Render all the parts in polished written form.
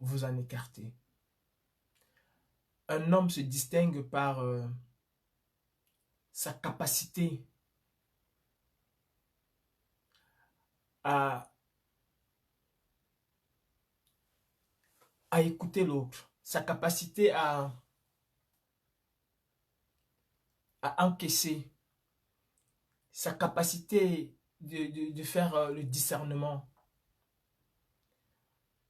vous en écarter. Un homme se distingue par sa capacité à, à écouter l'autre, sa capacité à encaisser, sa capacité de faire le discernement.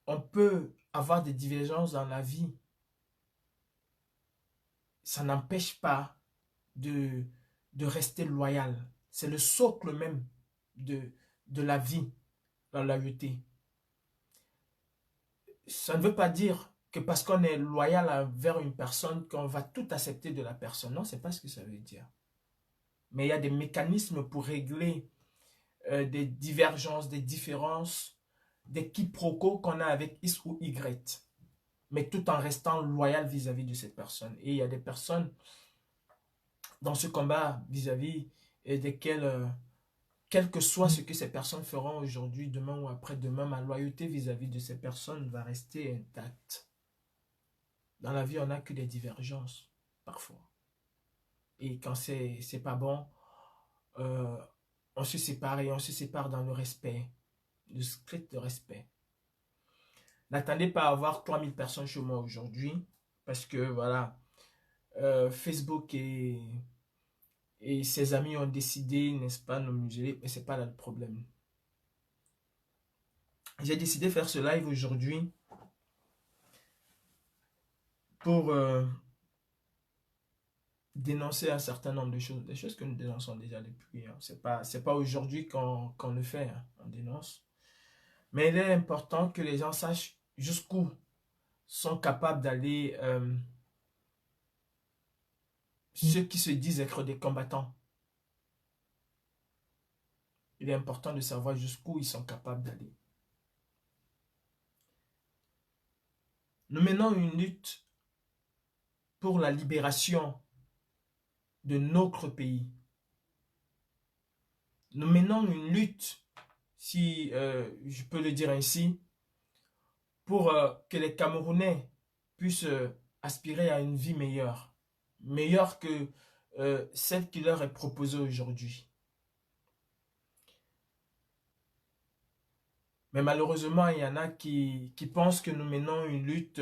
On peut avoir des divergences dans la vie, ça n'empêche pas de, de rester loyal. C'est le socle même de la vie, la loyauté. Ça ne veut pas dire que parce qu'on est loyal envers une personne, qu'on va tout accepter de la personne. Non, c'est pas ce que ça veut dire. Mais il y a des mécanismes pour régler des divergences, des différences, des quiproquos qu'on a avec X ou Y. Mais tout en restant loyal vis-à-vis de cette personne. Et il y a des personnes dans ce combat vis-à-vis desquelles, quel que soit ce que ces personnes feront aujourd'hui, demain ou après-demain, ma loyauté vis-à-vis de ces personnes va rester intacte. Dans la vie, on n'a que des divergences, parfois. Et quand c'est pas bon, euh, on se sépare et on se sépare dans le respect, le strict respect. N'attendez pas à avoir 3000 personnes chez moi aujourd'hui, parce que voilà, Facebook et ses amis ont décidé, n'est-ce pas, de nous museler, mais c'est pas là le problème. J'ai décidé de faire ce live aujourd'hui pour dénoncer un certain nombre de choses, des choses que nous dénonçons déjà depuis. Hein. C'est pas aujourd'hui qu'on le fait, hein, on dénonce. Mais il est important que les gens sachent jusqu'où sont capables d'aller ceux qui se disent être des combattants. Il est important de savoir jusqu'où ils sont capables d'aller. Nous menons une lutte pour la libération de notre pays. Nous menons une lutte, si je peux le dire ainsi, pour que les Camerounais puissent aspirer à une vie meilleure. Meilleure que celle qui leur est proposée aujourd'hui. Mais malheureusement, il y en a qui pensent que nous menons une lutte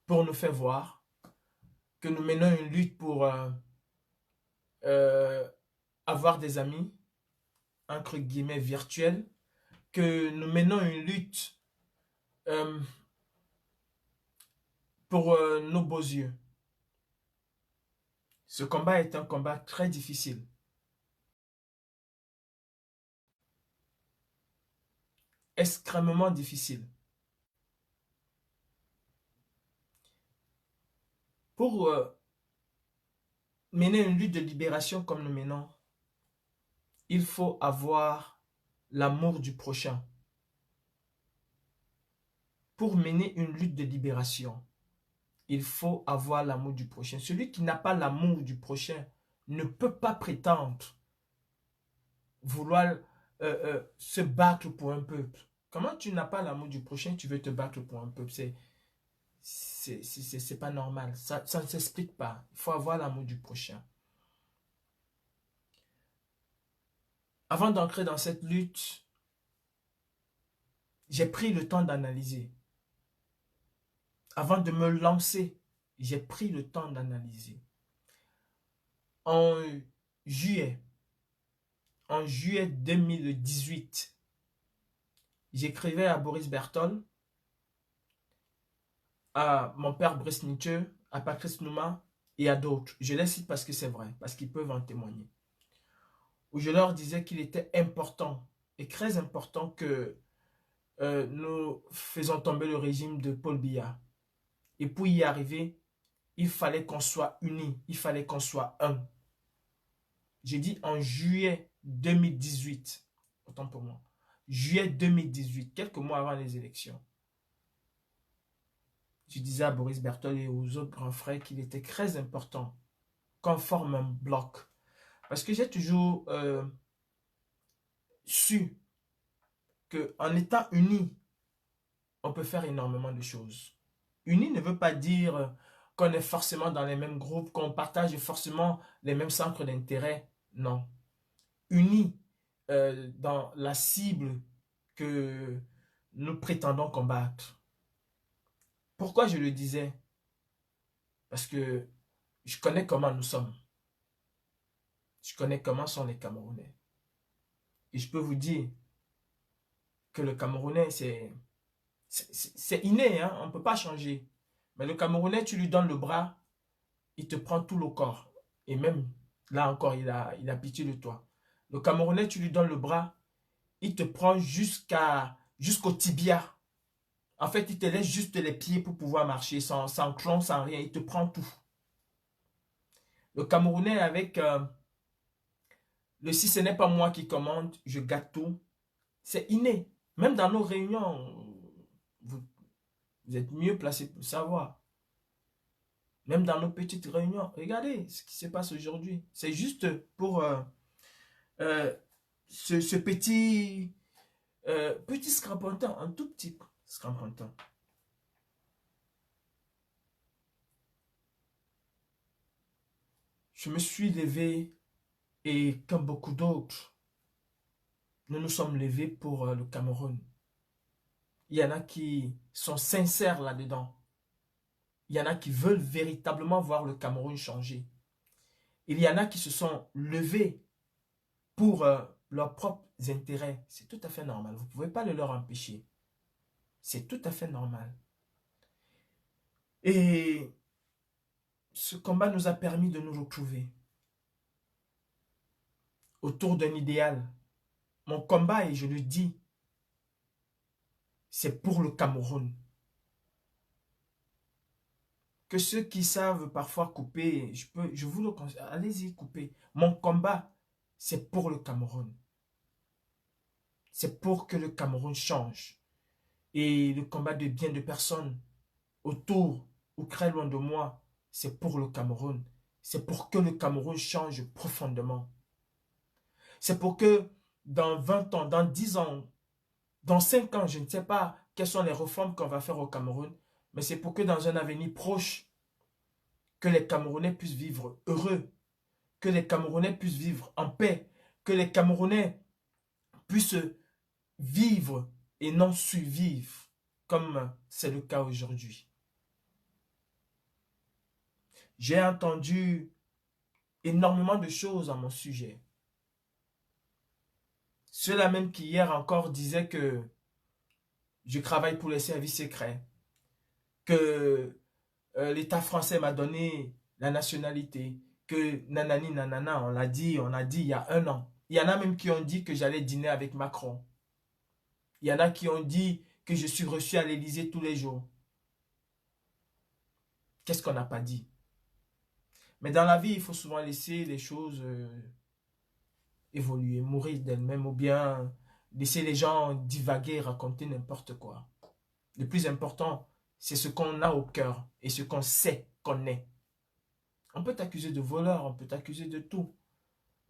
pour nous faire voir, que nous menons une lutte pour euh, avoir des amis, entre guillemets, virtuels, que nous menons une lutte euh, pour nos beaux yeux. Ce combat est un combat très difficile. Extrêmement difficile. Pour mener une lutte de libération comme nous menons, il faut avoir l'amour du prochain. Pour mener une lutte de libération, il faut avoir l'amour du prochain. Celui qui n'a pas l'amour du prochain ne peut pas prétendre vouloir se battre pour un peuple. Comment tu n'as pas l'amour du prochain, tu veux te battre pour un peuple? C'est pas normal. Ça ne s'explique pas. Il faut avoir l'amour du prochain. Avant d'entrer dans cette lutte, j'ai pris le temps d'analyser. Avant de me lancer, j'ai pris le temps d'analyser. En juillet, en juillet 2018, j'écrivais à Boris Berthold, à mon père Brice Nietzsche, à Patrice Nouma et à d'autres. Je les cite parce que c'est vrai, parce qu'ils peuvent en témoigner. Où je leur disais qu'il était important et très important que nous faisons tomber le régime de Paul Biya. Et pour y arriver, il fallait qu'on soit unis, il fallait qu'on soit un. J'ai dit en juillet 2018, autant pour moi, juillet 2018, quelques mois avant les élections. Je disais à Boris Berthold et aux autres grands frères qu'il était très important qu'on forme un bloc. Parce que j'ai toujours su qu'en étant unis, on on peut faire énormément de choses. Uni ne veut pas dire qu'on est forcément dans les mêmes groupes, qu'on partage forcément les mêmes centres d'intérêt. Non. Uni dans la cible que nous prétendons combattre. Pourquoi je le disais? Parce que je connais comment nous sommes. Je connais comment sont les Camerounais. Et je peux vous dire que le Camerounais, c'est inné, hein? On ne peut pas changer. Mais le Camerounais, tu lui donnes le bras, il te prend tout le corps. Et même, là encore, il a pitié de toi. Le Camerounais, tu lui donnes le bras, il te prend jusqu'au tibia. En fait, il te laisse juste les pieds pour pouvoir marcher, sans clon, sans rien. Il te prend tout. Le Camerounais avec le si ce n'est pas moi qui commande, je gâte tout. C'est inné. Même dans nos réunions, vous êtes mieux placé pour savoir. Même dans nos petites réunions, regardez ce qui se passe aujourd'hui. C'est juste pour ce petit scrapontin, un tout petit scrapontin. Je me suis levé et comme beaucoup d'autres, nous nous sommes levés pour le Cameroun. Il y en a qui sont sincères là-dedans. Il y en a qui veulent véritablement voir le Cameroun changer. Il y en a qui se sont levés pour leurs propres intérêts. C'est tout à fait normal. Vous ne pouvez pas le leur empêcher. C'est tout à fait normal. Et ce combat nous a permis de nous retrouver autour d'un idéal. Mon combat, et je le dis, c'est pour le Cameroun. Que ceux qui savent parfois couper, je vous le conseille, allez-y couper. Mon combat, c'est pour le Cameroun. C'est pour que le Cameroun change. Et le combat de bien de personnes autour ou très loin de moi, c'est pour le Cameroun. C'est pour que le Cameroun change profondément. C'est pour que dans 20 ans, dans 10 ans, dans 5 ans, je ne sais pas quelles sont les réformes qu'on va faire au Cameroun, mais c'est pour que dans un avenir proche, que les Camerounais puissent vivre heureux, que les Camerounais puissent vivre en paix, que les Camerounais puissent vivre et non survivre, comme c'est le cas aujourd'hui. J'ai entendu énormément de choses à mon sujet. Ceux-là même qui hier encore disaient que je travaille pour les services secrets, que l'État français m'a donné la nationalité, que nanani nanana, on a dit il y a 1 an. Il y en a même qui ont dit que j'allais dîner avec Macron. Il y en a qui ont dit que je suis reçu à l'Élysée tous les jours. Qu'est-ce qu'on n'a pas dit? Mais dans la vie, il faut souvent laisser les choses évoluer, mourir d'elles-mêmes, ou bien laisser les gens divaguer, raconter n'importe quoi. Le plus important, c'est ce qu'on a au cœur et ce qu'on sait qu'on est. On peut t'accuser de voleur, on peut t'accuser de tout.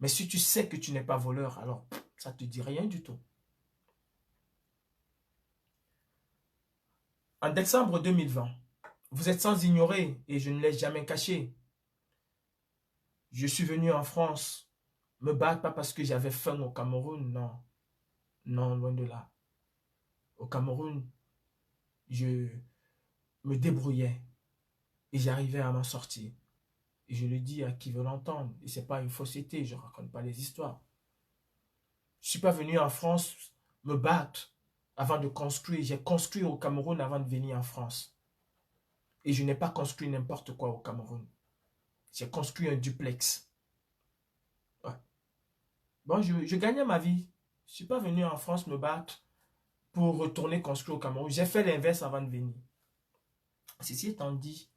Mais si tu sais que tu n'es pas voleur, alors ça ne te dit rien du tout. En décembre 2020, vous êtes sans ignorer, et je ne l'ai jamais caché, je suis venu en France me battre pas parce que j'avais faim au Cameroun, non. Non, loin de là. Au Cameroun, je me débrouillais et j'arrivais à m'en sortir. Et je le dis à qui veut l'entendre. Et ce n'est pas une fausseté, je ne raconte pas les histoires. Je ne suis pas venu en France me battre avant de construire. J'ai construit au Cameroun avant de venir en France. Et je n'ai pas construit n'importe quoi au Cameroun. J'ai construit un duplex. Ouais. Bon, je gagnais ma vie. Je ne suis pas venu en France me battre pour retourner construire au Cameroun. J'ai fait l'inverse avant de venir. Ceci étant dit,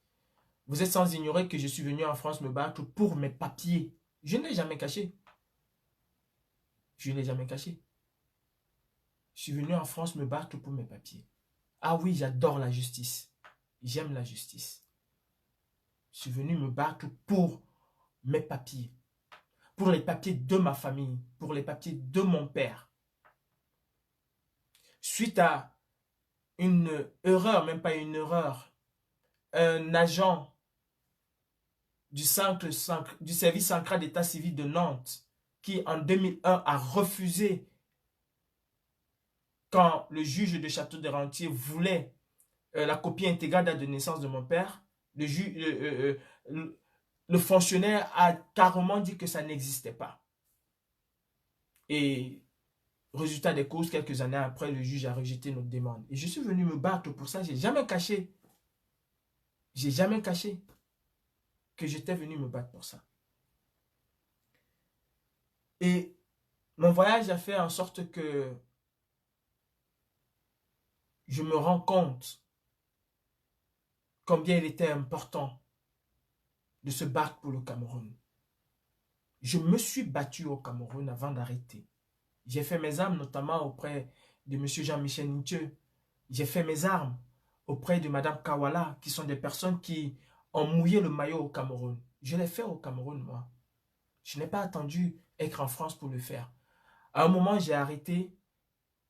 vous êtes sans ignorer que je suis venu en France me battre pour mes papiers. Je ne l'ai jamais caché. Je ne l'ai jamais caché. Je suis venu en France me battre pour mes papiers. Ah oui, j'adore la justice. J'aime la justice. Je suis venu me battre pour mes papiers. Pour les papiers de ma famille. Pour les papiers de mon père. Suite à une erreur, même pas une erreur, un agent du service central d'état civil de Nantes qui en 2001 a refusé quand le juge de Château de Rentier voulait la copie intégrale date de naissance de mon père, le fonctionnaire a carrément dit que ça n'existait pas. Et résultat des courses, quelques années après, le juge a rejeté notre demande. Et je suis venu me battre pour ça. J'ai jamais caché que j'étais venu me battre pour ça. Et mon voyage a fait en sorte que je me rends compte combien il était important de se battre pour le Cameroun. Je me suis battu au Cameroun avant d'arrêter. J'ai fait mes armes notamment auprès de M. Jean-Michel Ntieu. J'ai fait mes armes auprès de Mme Kawala, qui sont des personnes qui ont mouillé le maillot au Cameroun. Je l'ai fait au Cameroun, moi. Je n'ai pas attendu être en France pour le faire. À un moment, j'ai arrêté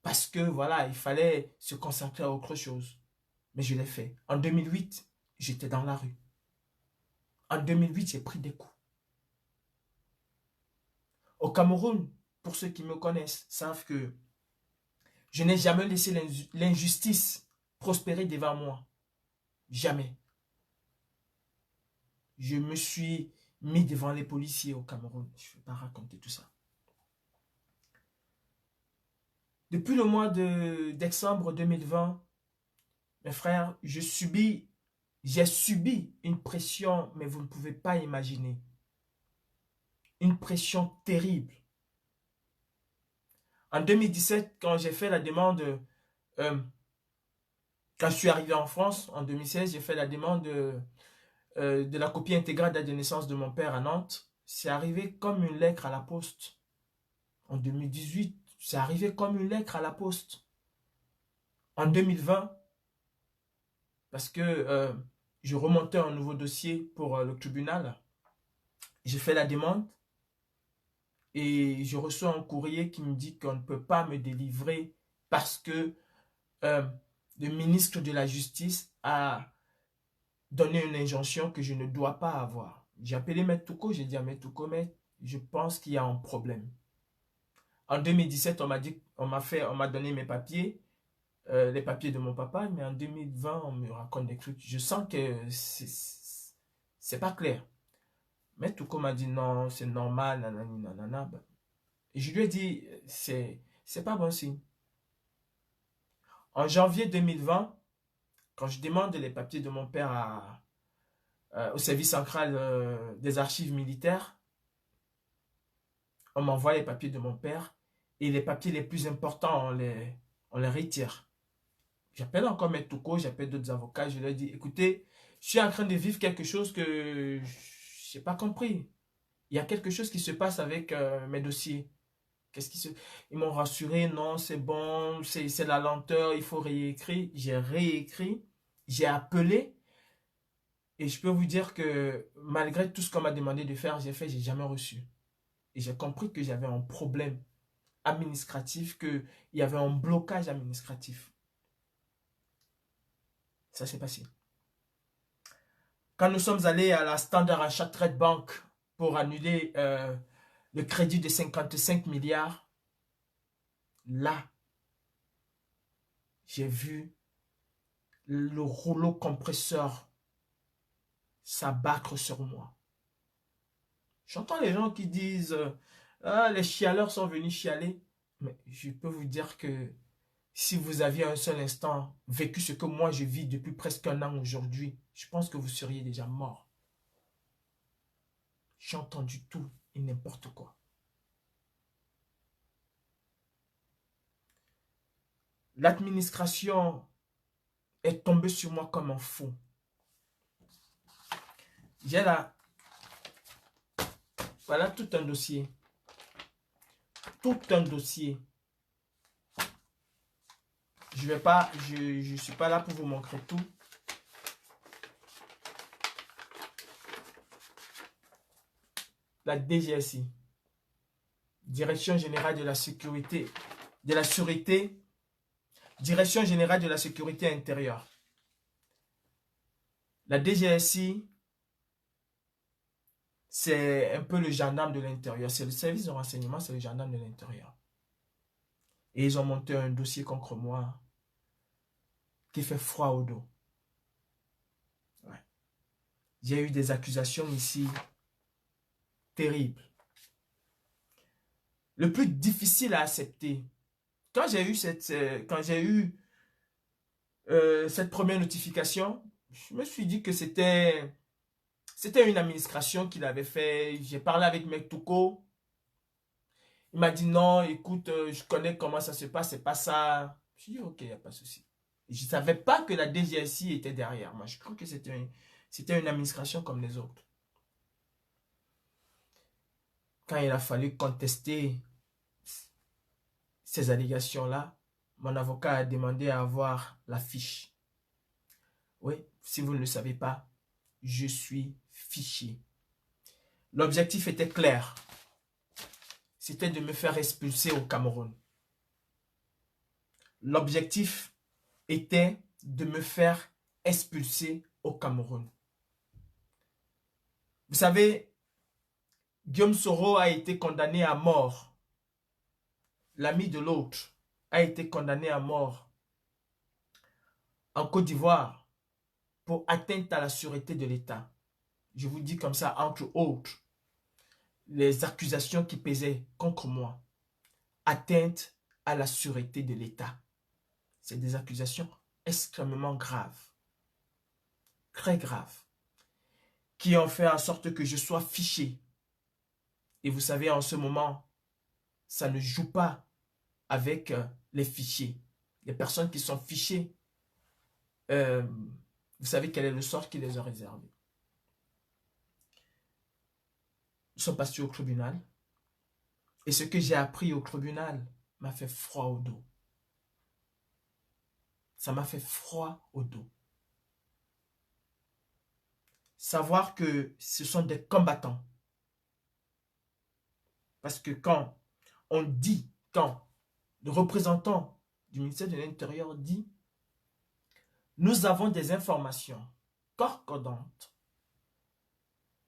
parce que, voilà, il fallait se concentrer à autre chose. Mais je l'ai fait. En 2008, j'étais dans la rue. En 2008, j'ai pris des coups. Au Cameroun, pour ceux qui me connaissent, savent que je n'ai jamais laissé l'injustice prospérer devant moi. Jamais. Je me suis mis devant les policiers au Cameroun. Je ne vais pas raconter tout ça. Depuis le mois de décembre 2020, mes frères, j'ai subi une pression, mais vous ne pouvez pas imaginer. Une pression terrible. En 2017, quand j'ai fait la demande, quand je suis arrivé en France, en 2016, j'ai fait la demande de la copie intégrale de naissance de mon père à Nantes. C'est arrivé comme une lettre à la poste. En 2018, c'est arrivé comme une lettre à la poste. En 2020, parce que je remontais un nouveau dossier pour le tribunal, j'ai fait la demande et je reçois un courrier qui me dit qu'on ne peut pas me délivrer parce que le ministre de la Justice a donné une injonction que je ne dois pas avoir. J'ai appelé Maître Touko, j'ai dit à Maître Touko, mais je pense qu'il y a un problème. En 2017, on m'a donné mes papiers, les papiers de mon papa, mais en 2020, on me raconte des trucs. Je sens que c'est pas clair. Mais Touko m'a dit non, c'est normal, nanani, nanana. Et je lui ai dit, c'est pas bon signe. En janvier 2020, quand je demande les papiers de mon père au service central des archives militaires, on m'envoie les papiers de mon père et les papiers les plus importants, on les retire. J'appelle encore Maître Touko, j'appelle d'autres avocats, je leur dis, écoutez, je suis en train de vivre quelque chose que je n'ai pas compris. Il y a quelque chose qui se passe avec mes dossiers. Ils m'ont rassuré, non, c'est bon, c'est la lenteur, il faut réécrire. J'ai réécrit, j'ai appelé. Et je peux vous dire que malgré tout ce qu'on m'a demandé de faire, j'ai jamais reçu. Et j'ai compris que j'avais un problème administratif, qu'il y avait un blocage administratif. Ça s'est passé. Quand nous sommes allés à la Standard Chartered Bank pour annuler le crédit de 55 milliards, là, j'ai vu le rouleau compresseur s'abattre sur moi. J'entends les gens qui disent ah, les chialeurs sont venus chialer. Mais je peux vous dire que si vous aviez un seul instant vécu ce que moi je vis depuis presque un an aujourd'hui, je pense que vous seriez déjà mort. J'ai entendu tout et n'importe quoi. L'administration est tombée sur moi comme un fou. J'ai là, voilà tout un dossier. Tout un dossier. Je suis pas là pour vous montrer tout. La DGSI, Direction Générale de la Sécurité, de la Sûreté Direction générale de la sécurité intérieure. La DGSI, c'est un peu le gendarme de l'intérieur. C'est le service de renseignement, c'est le gendarme de l'intérieur. Et ils ont monté un dossier contre moi qui fait froid au dos. Ouais. J'ai eu des accusations ici terribles. Le plus difficile à accepter, quand j'ai eu cette première notification, je me suis dit que c'était une administration qui l'avait fait. J'ai parlé avec Mec Touko. Il m'a dit non, écoute, je connais comment ça se passe, c'est pas ça. Je dit ok, il n'y a pas de souci. Je ne savais pas que la DGSI était derrière. Moi, je crois que c'était une administration comme les autres. Quand il a fallu contester ces allégations-là, mon avocat a demandé à avoir la fiche. Oui, si vous ne le savez pas, je suis fiché. L'objectif était clair. C'était de me faire expulser au Cameroun. L'objectif était de me faire expulser au Cameroun. Vous savez, Guillaume Soro a été condamné à mort. L'ami de l'autre a été condamné à mort en Côte d'Ivoire pour atteinte à la sûreté de l'État. Je vous dis comme ça, entre autres, les accusations qui pesaient contre moi. Atteinte à la sûreté de l'État. C'est des accusations extrêmement graves. Très graves. Qui ont fait en sorte que je sois fiché. Et vous savez, en ce moment, ça ne joue pas avec les fichiers. Les personnes qui sont fichées, vous savez quel est le sort qui les a réservé. Ils sont passés au tribunal. Et ce que j'ai appris au tribunal m'a fait froid au dos. Ça m'a fait froid au dos. Savoir que ce sont des combattants. Parce que quand le représentant du ministère de l'Intérieur dit « Nous avons des informations concordantes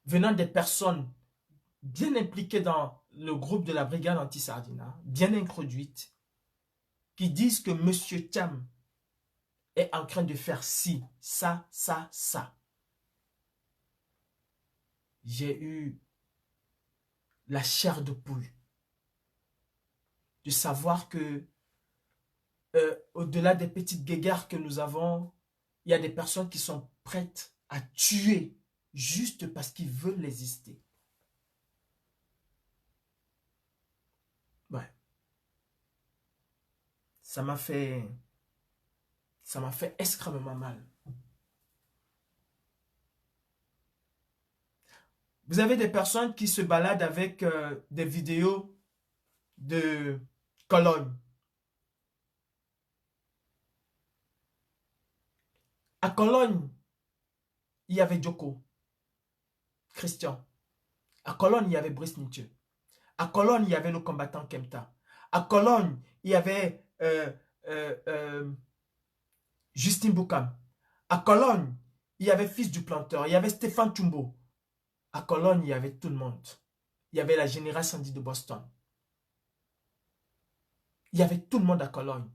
venant des personnes bien impliquées dans le groupe de la brigade anti-Sardina, bien introduites, qui disent que M. Thiam est en train de faire ci, ça, ça, ça. » J'ai eu la chair de poule de savoir que au-delà des petites guéguerres que nous avons, il y a des personnes qui sont prêtes à tuer juste parce qu'ils veulent exister. Ouais. Ça m'a fait extrêmement mal. Vous avez des personnes qui se baladent avec des vidéos de Cologne. À Cologne, il y avait Djoko, Christian. À Cologne, il y avait Brice Mitchell. À Cologne, il y avait le combattant Kemta. À Cologne, il y avait Justin Boukam. À Cologne, il y avait Fils du Planteur. Il y avait Stéphane Chumbo. À Cologne, il y avait tout le monde. Il y avait la Générale Sandy de Boston. Il y avait tout le monde à Cologne.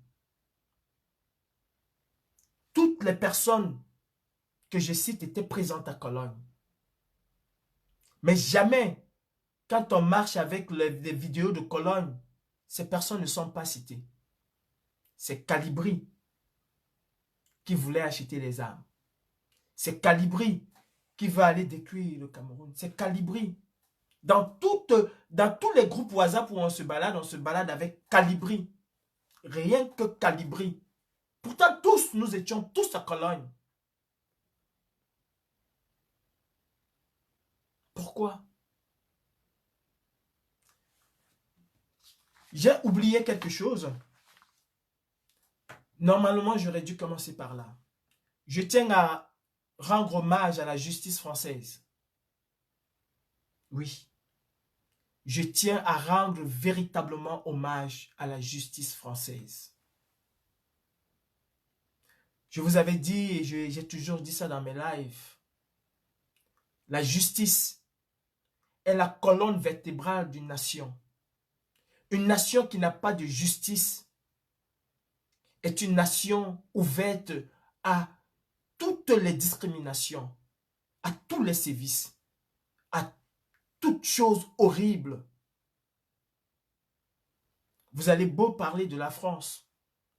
Toutes les personnes que je cite étaient présentes à Cologne. Mais jamais, quand on marche avec les vidéos de Cologne, ces personnes ne sont pas citées. C'est Calibri qui voulait acheter les armes. C'est Calibri qui veut aller détruire le Cameroun. C'est Calibri. Dans tous les groupes WhatsApp où on se balade avec Calibri. Rien que Calibri. Pourtant, nous étions tous à Cologne. Pourquoi? J'ai oublié quelque chose. Normalement, j'aurais dû commencer par là. Je tiens à rendre hommage à la justice française. Oui. Je tiens à rendre véritablement hommage à la justice française. Je vous avais dit, et j'ai toujours dit ça dans mes lives, la justice est la colonne vertébrale d'une nation. Une nation qui n'a pas de justice est une nation ouverte à toutes les discriminations, à tous les sévices, à toutes choses horribles. Vous allez beau parler de la France,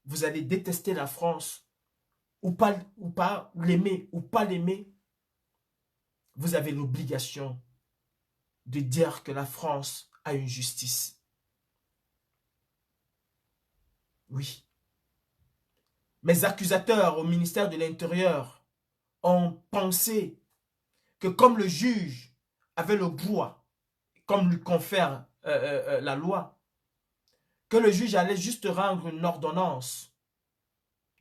vous allez détester la France, ou pas l'aimer, ou pas l'aimer, vous avez l'obligation de dire que la France a une justice. Oui. Mes accusateurs au ministère de l'Intérieur ont pensé que comme le juge avait le droit, comme lui confère la loi, que le juge allait juste rendre une ordonnance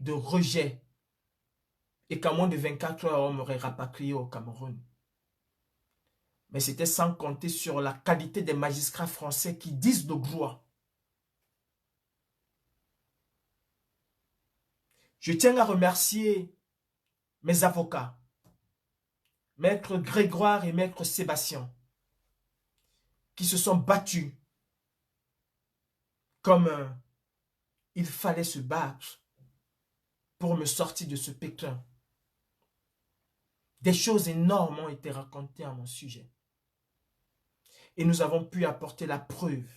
de rejet et qu'à moins de 24 heures, on m'aurait rapatrié au Cameroun. Mais c'était sans compter sur la qualité des magistrats français qui disent de gloire. Je tiens à remercier mes avocats, Maître Grégoire et Maître Sébastien, qui se sont battus comme il fallait se battre pour me sortir de ce pékin. Des choses énormes ont été racontées à mon sujet. Et nous avons pu apporter la preuve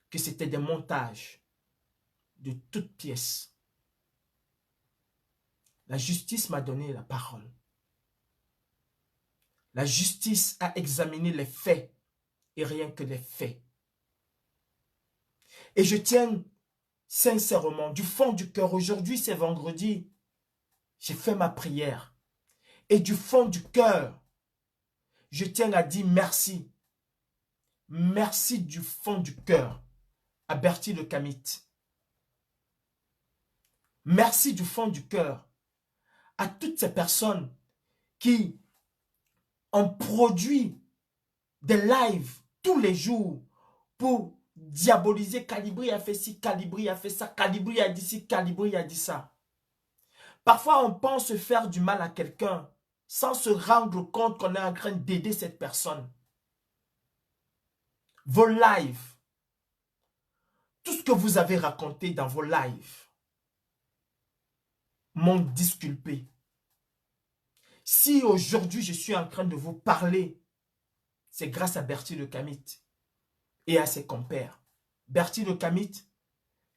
que c'était des montages de toutes pièces. La justice m'a donné la parole. La justice a examiné les faits et rien que les faits. Et je tiens sincèrement, du fond du cœur, aujourd'hui c'est vendredi, j'ai fait ma prière. Et du fond du cœur, je tiens à dire merci. Merci du fond du cœur à Bertie Le Camit. Merci du fond du cœur à toutes ces personnes qui ont produit des lives tous les jours pour diaboliser. Calibri a fait ci, Calibri a fait ça, Calibri a dit ci, Calibri a dit ça. Parfois, on pense faire du mal à quelqu'un sans se rendre compte qu'on est en train d'aider cette personne. Vos lives, tout ce que vous avez raconté dans vos lives m'ont disculpé. Si aujourd'hui je suis en train de vous parler, c'est grâce à Bertie Le Camit et à ses compères. Bertie Le Camit,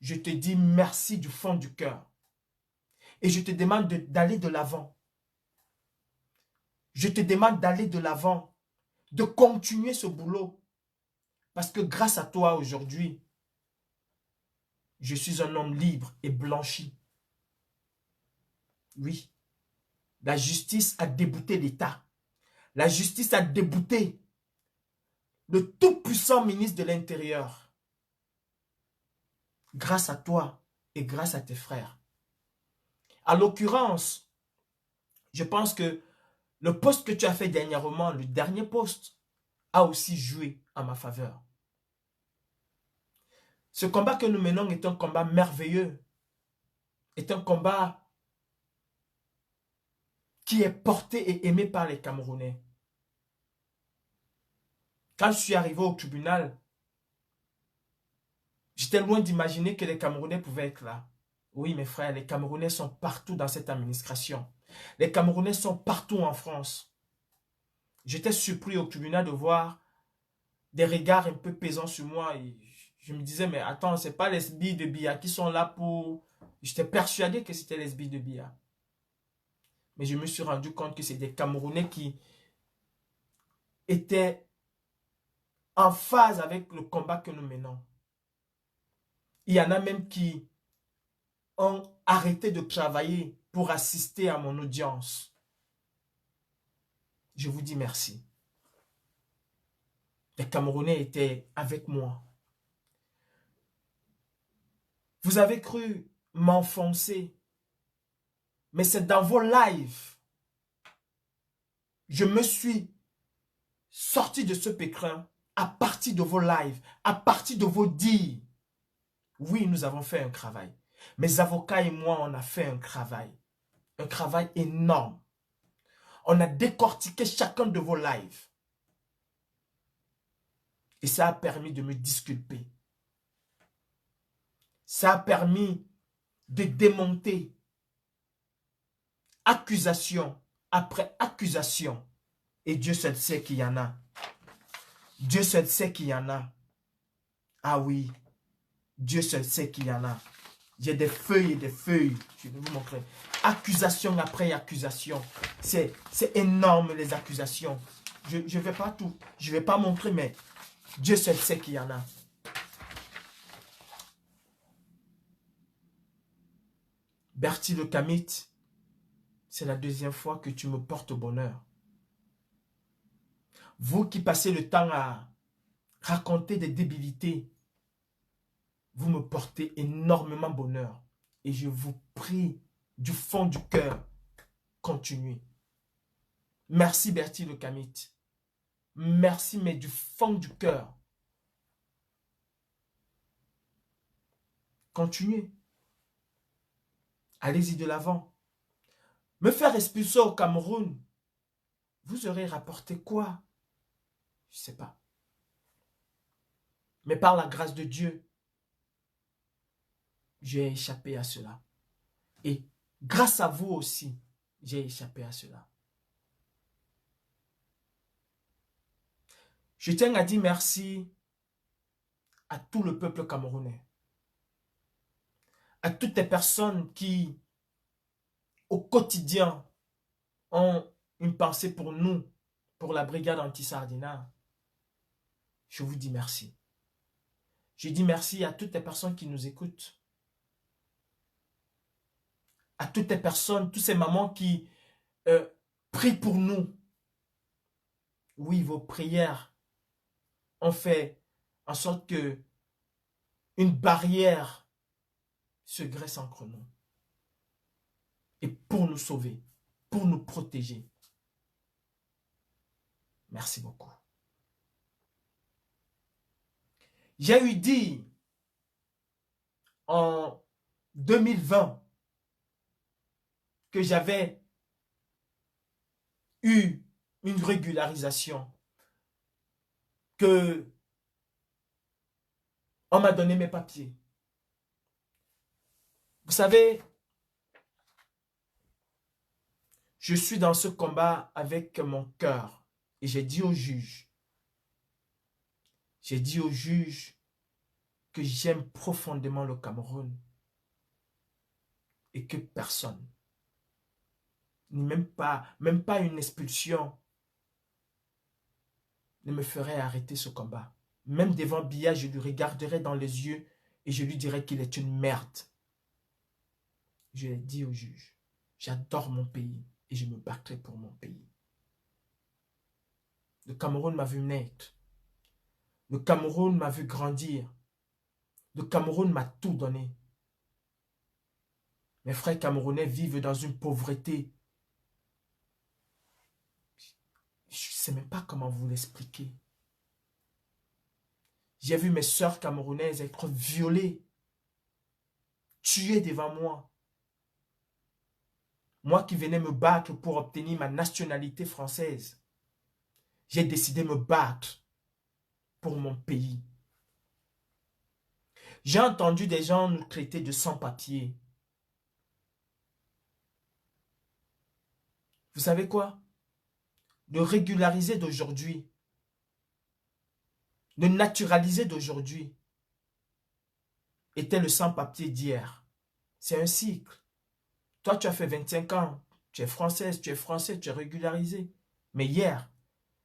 je te dis merci du fond du cœur. Et je te demande d'aller de l'avant. Je te demande d'aller de l'avant, de continuer ce boulot. Parce que grâce à toi aujourd'hui, je suis un homme libre et blanchi. Oui, la justice a débouté l'État. La justice a débouté le tout-puissant ministre de l'Intérieur. Grâce à toi et grâce à tes frères. À l'occurrence, je pense que le poste que tu as fait dernièrement, le dernier poste, a aussi joué en ma faveur. Ce combat que nous menons est un combat merveilleux. Est un combat qui est porté et aimé par les Camerounais. Quand je suis arrivé au tribunal, j'étais loin d'imaginer que les Camerounais pouvaient être là. Oui, mes frères, les Camerounais sont partout dans cette administration. Les Camerounais sont partout en France. J'étais surpris au tribunal de voir des regards un peu pesants sur moi. Et je me disais, mais attends, ce n'est pas les sbires de Biya qui sont là pour... J'étais persuadé que c'était les sbires de Biya. Mais je me suis rendu compte que c'est des Camerounais qui étaient en phase avec le combat que nous menons. Il y en a même qui ont arrêté de travailler pour assister à mon audience. Je vous dis merci. Les Camerounais étaient avec moi. Vous avez cru m'enfoncer, mais c'est dans vos lives. Je me suis sorti de ce pécrin à partir de vos lives, à partir de vos dires. Oui, nous avons fait un travail. Mes avocats et moi, on a fait un travail énorme. On a décortiqué chacun de vos lives. Et ça a permis de me disculper. Ça a permis de démonter accusation après accusation. Et Dieu seul sait qu'il y en a. Dieu seul sait qu'il y en a. Ah oui, Dieu seul sait qu'il y en a. J'ai des feuilles et des feuilles. Je vais vous montrer. Accusation après accusation. C'est énorme les accusations. Je ne vais pas tout. Je ne vais pas montrer, mais Dieu seul sait qu'il y en a. Bertie le Kamite, c'est la deuxième fois que tu me portes bonheur. Vous qui passez le temps à raconter des débilités, vous me portez énormément bonheur. Et je vous prie du fond du cœur, continuez. Merci Bertie le Kamite. Merci, mais du fond du cœur. Continuez. Allez-y de l'avant. Me faire expulser au Cameroun, vous aurez rapporté quoi? Je ne sais pas. Mais par la grâce de Dieu, j'ai échappé à cela. Et grâce à vous aussi, j'ai échappé à cela. Je tiens à dire merci à tout le peuple camerounais. À toutes les personnes qui, au quotidien, ont une pensée pour nous, pour la brigade anti-Sardina. Je vous dis merci. Je dis merci à toutes les personnes qui nous écoutent. À toutes les personnes, toutes ces mamans qui prient pour nous. Oui, vos prières ont fait en sorte que une barrière se dresse entre nous. Et pour nous sauver, pour nous protéger. Merci beaucoup. J'ai eu dit en 2020 que j'avais eu une régularisation, que on m'a donné mes papiers. Vous savez, je suis dans ce combat avec mon cœur et j'ai dit au juge que j'aime profondément le Cameroun et que personne, même pas une expulsion, ne me ferait arrêter ce combat. Même devant Biya, je lui regarderai dans les yeux et je lui dirai qu'il est une merde. Je l'ai dit au juge, j'adore mon pays et je me battrai pour mon pays. Le Cameroun m'a vu naître. Le Cameroun m'a vu grandir. Le Cameroun m'a tout donné. Mes frères camerounais vivent dans une pauvreté. Je ne sais même pas comment vous l'expliquer. J'ai vu mes sœurs camerounaises être violées, tuées devant moi. Moi qui venais me battre pour obtenir ma nationalité française, j'ai décidé de me battre pour mon pays. J'ai entendu des gens nous traiter de sans-papiers. Vous savez quoi? Le régulariser d'aujourd'hui, le naturaliser d'aujourd'hui était le sans-papier d'hier. C'est un cycle. Toi, tu as fait 25 ans, tu es française, tu es français, tu es régularisé. Mais hier,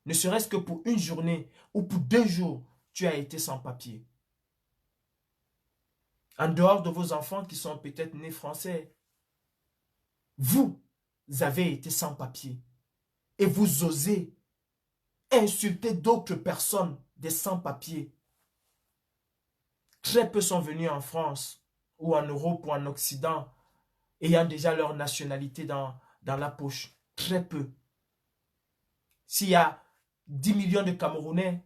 ne serait-ce que pour une journée ou pour 2 jours, tu as été sans papier. En dehors de vos enfants qui sont peut-être nés français, vous avez été sans papier. Et vous osez insulter d'autres personnes, des sans-papiers. Très peu sont venus en France ou en Europe ou en Occident ayant déjà leur nationalité dans la poche. Très peu. S'il y a 10 millions de Camerounais,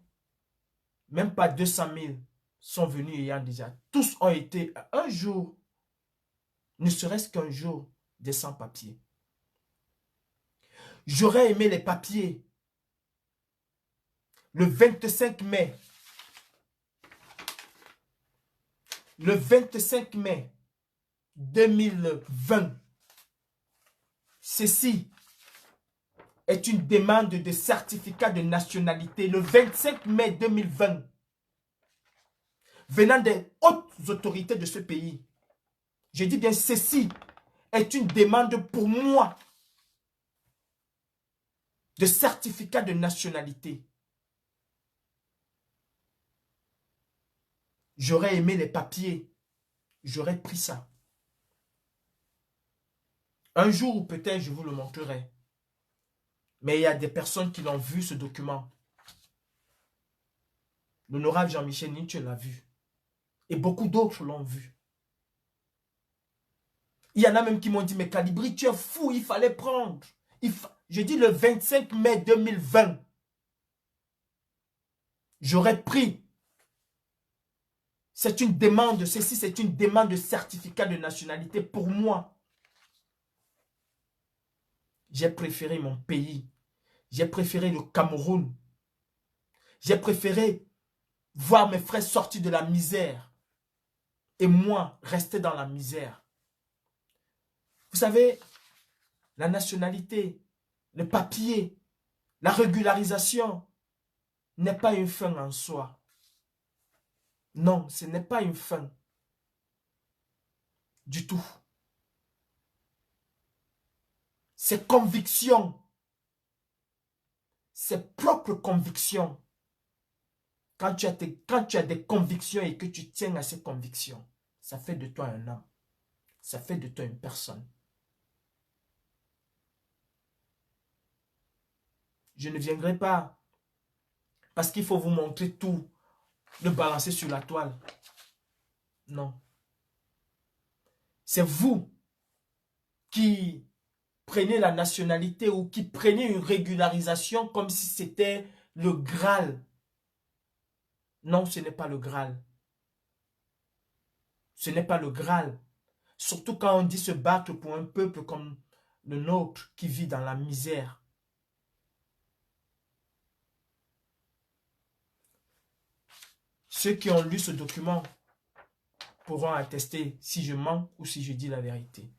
même pas 200 000 sont venus ayant déjà. Tous ont été un jour ne serait-ce qu'un jour des sans-papiers. J'aurais aimé les papiers le 25 mai. Le 25 mai 2020. Ceci est une demande de certificat de nationalité. Le 25 mai 2020. Venant des hautes autorités de ce pays. Je dis bien, ceci est une demande pour moi de certificat de nationalité. J'aurais aimé les papiers. J'aurais pris ça. Un jour, peut-être, je vous le montrerai. Mais il y a des personnes qui l'ont vu, ce document. L'honorable Jean-Michel Nietzsche l'a vu. Et beaucoup d'autres l'ont vu. Il y en a même qui m'ont dit, mais Calibri, tu es fou, il fallait prendre. Je dis le 25 mai 2020. J'aurais pris. C'est une demande, ceci c'est une demande de certificat de nationalité pour moi. J'ai préféré mon pays. J'ai préféré le Cameroun. J'ai préféré voir mes frères sortir de la misère. Et moi, rester dans la misère. Vous savez, la nationalité, le papier, la régularisation n'est pas une fin en soi. Non, ce n'est pas une fin. Du tout. C'est conviction. C'est propre conviction. Quand tu as des convictions et que tu tiens à ces convictions, ça fait de toi un homme. Ça fait de toi une personne. Je ne viendrai pas parce qu'il faut vous montrer tout, le balancer sur la toile. Non. C'est vous qui prenez la nationalité ou qui prenez une régularisation comme si c'était le Graal. Non, ce n'est pas le Graal. Ce n'est pas le Graal. Surtout quand on dit se battre pour un peuple comme le nôtre qui vit dans la misère. Ceux qui ont lu ce document pourront attester si je mens ou si je dis la vérité.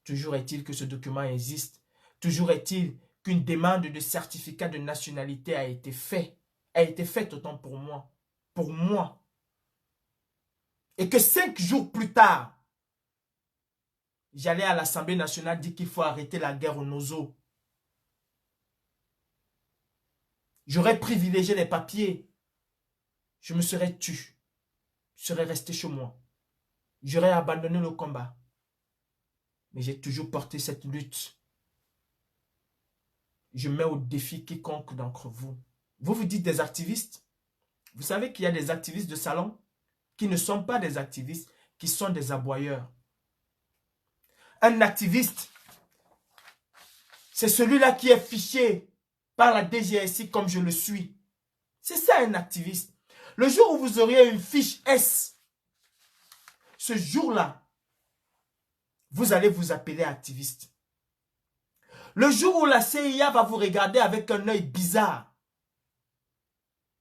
Toujours est-il que ce document existe. Toujours est-il qu'une demande de certificat de nationalité a été faite. A été faite autant pour moi. Pour moi. Et que 5 jours plus tard, j'allais à l'Assemblée nationale dire qu'il faut arrêter la guerre au Nozo. J'aurais privilégié les papiers. Je me serais tu. Je serais resté chez moi. J'aurais abandonné le combat. Mais j'ai toujours porté cette lutte. Je mets au défi quiconque d'entre vous. Vous vous dites des activistes. Vous savez qu'il y a des activistes de salon qui ne sont pas des activistes, qui sont des aboyeurs. Un activiste, c'est celui-là qui est fiché par la DGSI comme je le suis. C'est ça un activiste. Le jour où vous auriez une fiche S, ce jour-là, vous allez vous appeler activiste. Le jour où la CIA va vous regarder avec un œil bizarre,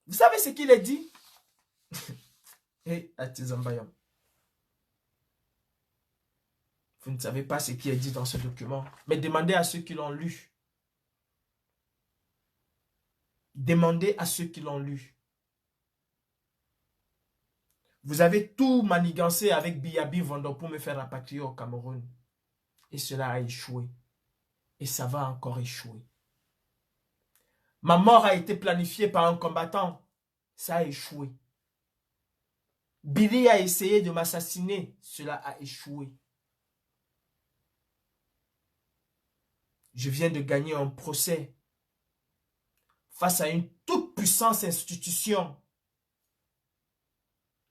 vous savez ce qu'il a dit? Atizambayam. Vous ne savez pas ce qui est dit dans ce document. Mais demandez à ceux qui l'ont lu. Demandez à ceux qui l'ont lu. Vous avez tout manigancé avec Biyabi Vendor pour me faire rapatrier au Cameroun. Et cela a échoué. Et ça va encore échouer. Ma mort a été planifiée par un combattant. Ça a échoué. Billy a essayé de m'assassiner. Cela a échoué. Je viens de gagner un procès face à une toute puissante institution.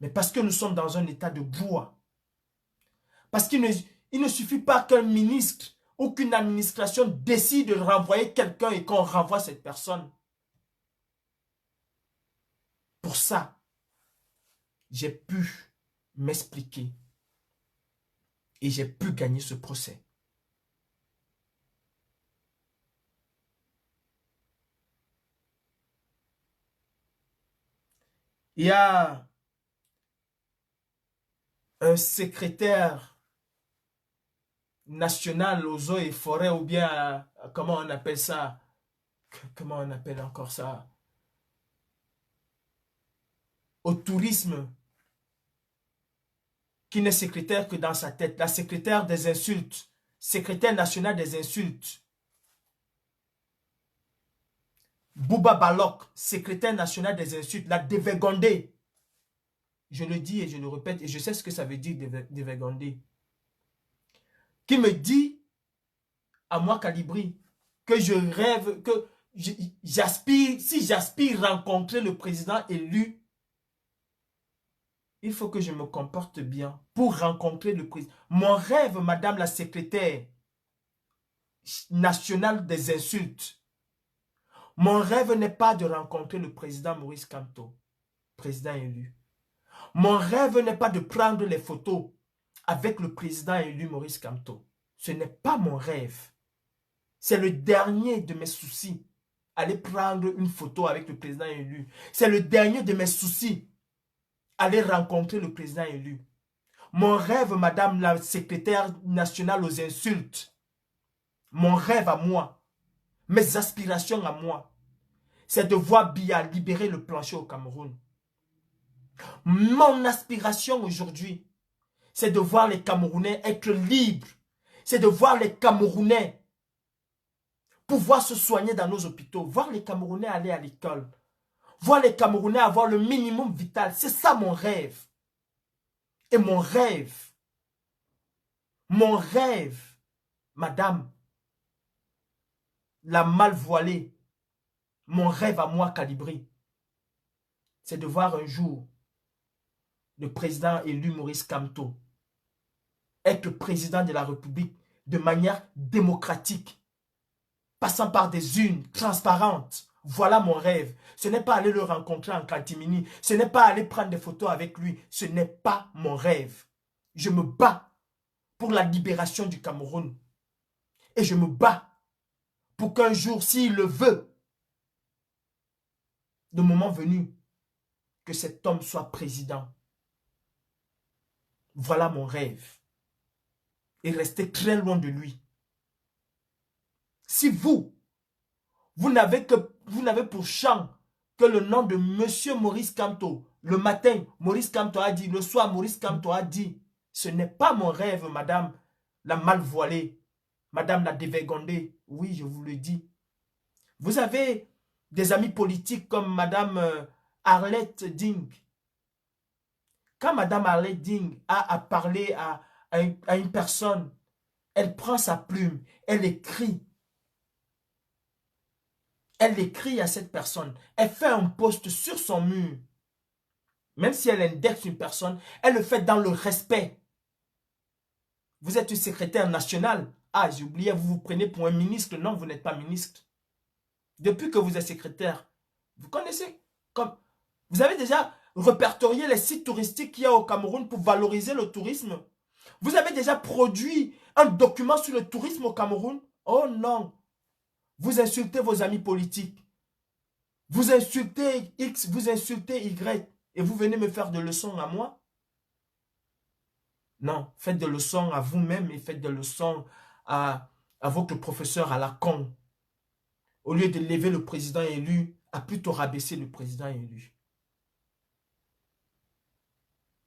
Mais parce que nous sommes dans un état de bois. Parce qu'il ne suffit pas qu'un ministre ou qu'une administration décide de renvoyer quelqu'un et qu'on renvoie cette personne. Pour ça, j'ai pu m'expliquer. Et j'ai pu gagner ce procès. Il y a un secrétaire national aux eaux et forêts, ou bien, comment on appelle ça? Comment on appelle encore ça? Au tourisme, qui n'est secrétaire que dans sa tête. La secrétaire des insultes. Secrétaire national des insultes. Bouba Balok, secrétaire national des insultes. La dévergondée. Je le dis et je le répète, et je sais ce que ça veut dire dévergondée. Qui me dit, à moi Calibri, que je rêve, que j'aspire, si j'aspire rencontrer le président élu, il faut que je me comporte bien pour rencontrer le président. Mon rêve, madame la secrétaire nationale des insultes, mon rêve n'est pas de rencontrer le président Maurice Kamto, président élu. Mon rêve n'est pas de prendre les photos avec le président élu Maurice Kamto. Ce n'est pas mon rêve. C'est le dernier de mes soucis. Aller prendre une photo avec le président élu. C'est le dernier de mes soucis. Aller rencontrer le président élu. Mon rêve, madame la secrétaire nationale aux insultes, mon rêve à moi, mes aspirations à moi, c'est de voir Biya libérer le plancher au Cameroun. Mon aspiration aujourd'hui, c'est de voir les Camerounais être libres. C'est de voir les Camerounais pouvoir se soigner dans nos hôpitaux. Voir les Camerounais aller à l'école. Voir les Camerounais avoir le minimum vital. C'est ça mon rêve. Et mon rêve, madame, la mal voilée, mon rêve à moi, Calibri, c'est de voir un jour le président élu Maurice Kamto être président de la République de manière démocratique, passant par des urnes transparentes. Voilà mon rêve. Ce n'est pas aller le rencontrer en catimini. Ce n'est pas aller prendre des photos avec lui. Ce n'est pas mon rêve. Je me bats pour la libération du Cameroun. Et je me bats pour qu'un jour, s'il le veut, le moment venu, que cet homme soit président. Voilà mon rêve. Et rester très loin de lui. Si vous n'avez pour chant que le nom de Monsieur Maurice Kamto, le matin, Maurice Kamto a dit, le soir, Maurice Kamto a dit, ce n'est pas mon rêve, madame la mal voilée, madame la dévergondée, oui, je vous le dis. Vous avez des amis politiques comme madame Arlette Ding. Quand madame Arlette Ding a parlé à une personne, elle prend sa plume, elle écrit. Elle écrit à cette personne. Elle fait un post sur son mur. Même si elle indexe une personne, elle le fait dans le respect. Vous êtes une secrétaire nationale. Ah, j'ai oublié, vous vous prenez pour un ministre. Non, vous n'êtes pas ministre. Depuis que vous êtes secrétaire, vous connaissez. Vous avez déjà répertorié les sites touristiques qu'il y a au Cameroun pour valoriser le tourisme. Vous avez déjà produit un document sur le tourisme au Cameroun. Oh non. Vous insultez vos amis politiques. Vous insultez X, vous insultez Y. Et vous venez me faire des leçons à moi? Non, faites des leçons à vous-même et faites des leçons à votre professeur à la con. Au lieu de lever le président élu, à plutôt rabaisser le président élu.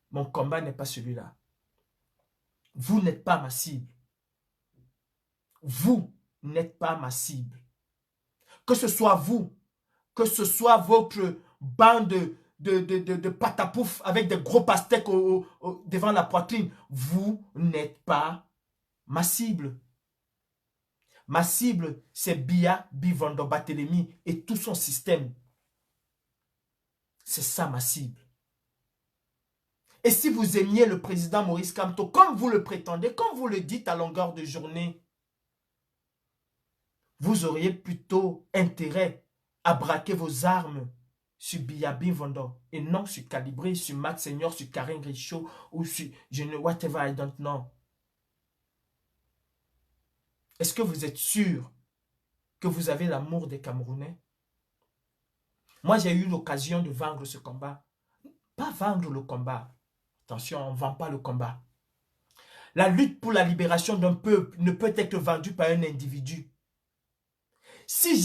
Mon combat n'est pas celui-là. Vous n'êtes pas ma cible. Vous n'êtes pas ma cible. Que ce soit vous, que ce soit votre bande de patapouf avec des gros pastèques devant la poitrine, vous n'êtes pas ma cible. Ma cible, c'est Biya Bivando Barthélemy et tout son système. C'est ça ma cible. Et si vous aimiez le président Maurice Kamto, comme vous le prétendez, comme vous le dites à longueur de journée, vous auriez plutôt intérêt à braquer vos armes sur Biya Bivando et non sur Calibri, sur Max Senior, sur Karen Richaud ou sur je ne whatever I don't know. Est-ce que vous êtes sûr que vous avez l'amour des Camerounais? Moi, j'ai eu l'occasion de vaincre ce combat. Pas vendre le combat. Attention, on ne vend pas le combat. La lutte pour la libération d'un peuple ne peut être vendue par un individu. Si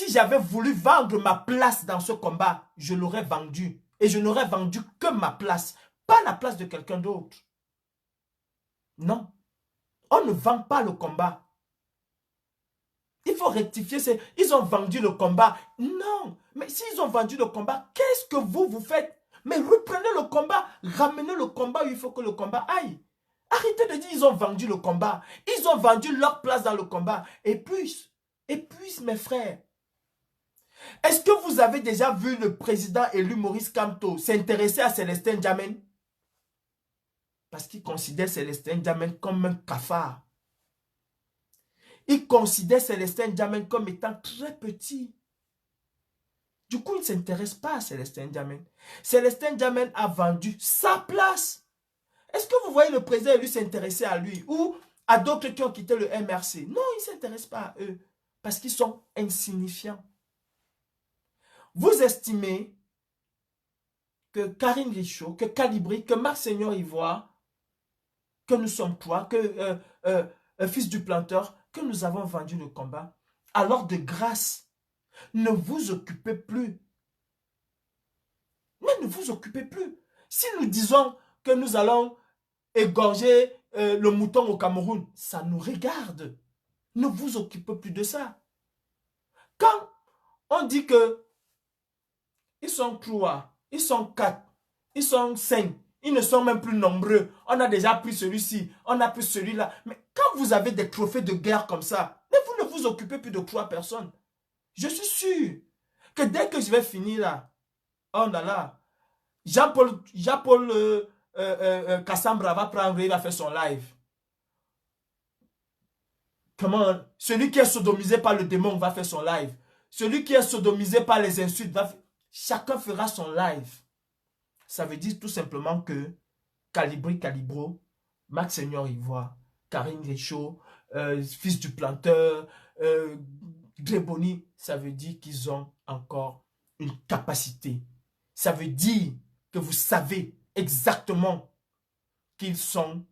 j'avais voulu vendre ma place dans ce combat, je l'aurais vendu. Et je n'aurais vendu que ma place, pas la place de quelqu'un d'autre. Non, on ne vend pas le combat. Il faut rectifier. Ils ont vendu le combat. Non, mais s'ils ont vendu le combat, qu'est-ce que vous faites? Mais reprenez le combat, ramenez le combat où il faut que le combat aille. Arrêtez de dire qu'ils ont vendu le combat. Ils ont vendu leur place dans le combat. Et puis, mes frères, est-ce que vous avez déjà vu le président élu Maurice Kamto s'intéresser à Célestin Diamène? Parce qu'il considère Célestin Diamène comme un cafard. Il considère Célestin Diamène comme étant très petit. Du coup, il ne s'intéresse pas à Célestin Diamène. Célestin Diamène a vendu sa place. Est-ce que vous voyez le président élu s'intéresser à lui ou à d'autres qui ont quitté le MRC? Non, il ne s'intéresse pas à eux parce qu'ils sont insignifiants. Vous estimez que Karine Richaud, que Calibri, que Marc Seigneur Ivoire, que nous sommes toi, que fils du planteur, que nous avons vendu le combat, alors de grâce, ne vous occupez plus. Mais ne vous occupez plus. Si nous disons que nous allons égorger le mouton au Cameroun, ça nous regarde. Ne vous occupez plus de ça. Quand on dit que ils sont 3, ils sont 4, ils sont 5, ils ne sont même plus nombreux. On a déjà pris celui-ci, on a pris celui-là. Mais quand vous avez des trophées de guerre comme ça, vous ne vous occupez plus de 3 personnes. Je suis sûr que dès que je vais finir là, oh là là, Jean-Paul Cassambra va prendre, il va faire son live. Comment? Celui qui est sodomisé par le démon va faire son live. Celui qui est sodomisé par les insultes va faire... Chacun fera son live. Ça veut dire tout simplement que Calibri Calibro, Max Seigneur Ivoire, Karine Richaud, fils du planteur, Gréboni, ça veut dire qu'ils ont encore une capacité. Ça veut dire que vous savez exactement qu'ils sont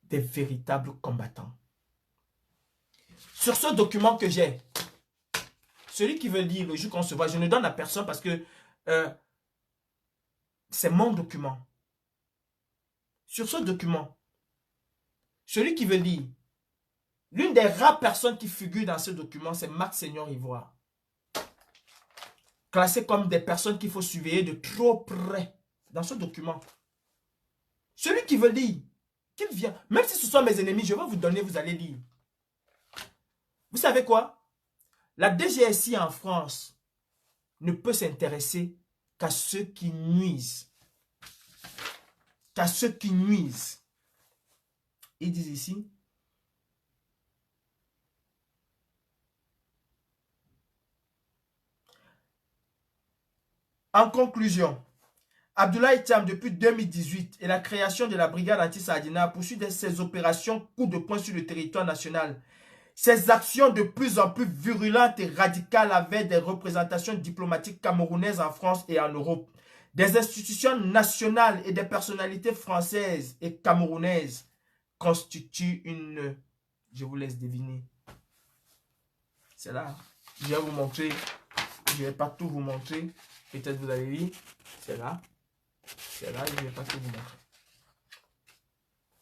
des véritables combattants. Sur ce document que j'ai, celui qui veut lire le jour qu'on se voit, je ne donne à personne parce que c'est mon document. Sur ce document, celui qui veut lire, l'une des rares personnes qui figurent dans ce document, c'est Max Seigneur Ivoire. Classé comme des personnes qu'il faut surveiller de trop près dans ce document. Celui qui veut lire, qu'il vienne. Même si ce sont mes ennemis, je vais vous donner, vous allez lire. Vous savez quoi? La DGSI en France ne peut s'intéresser qu'à ceux qui nuisent. Qu'à ceux qui nuisent. Ils disent ici, en conclusion, Abdoulaye Thiam, depuis 2018 et la création de la brigade anti-Sardina, poursuit ses opérations coup de poing sur le territoire national. Ses actions de plus en plus virulentes et radicales avec des représentations diplomatiques camerounaises en France et en Europe, des institutions nationales et des personnalités françaises et camerounaises constituent une... Je vous laisse deviner. C'est là. Je vais vous montrer. Je ne vais pas tout vous montrer. Peut-être vous allez lire. C'est là. C'est là. Je ne vais pas tout vous montrer.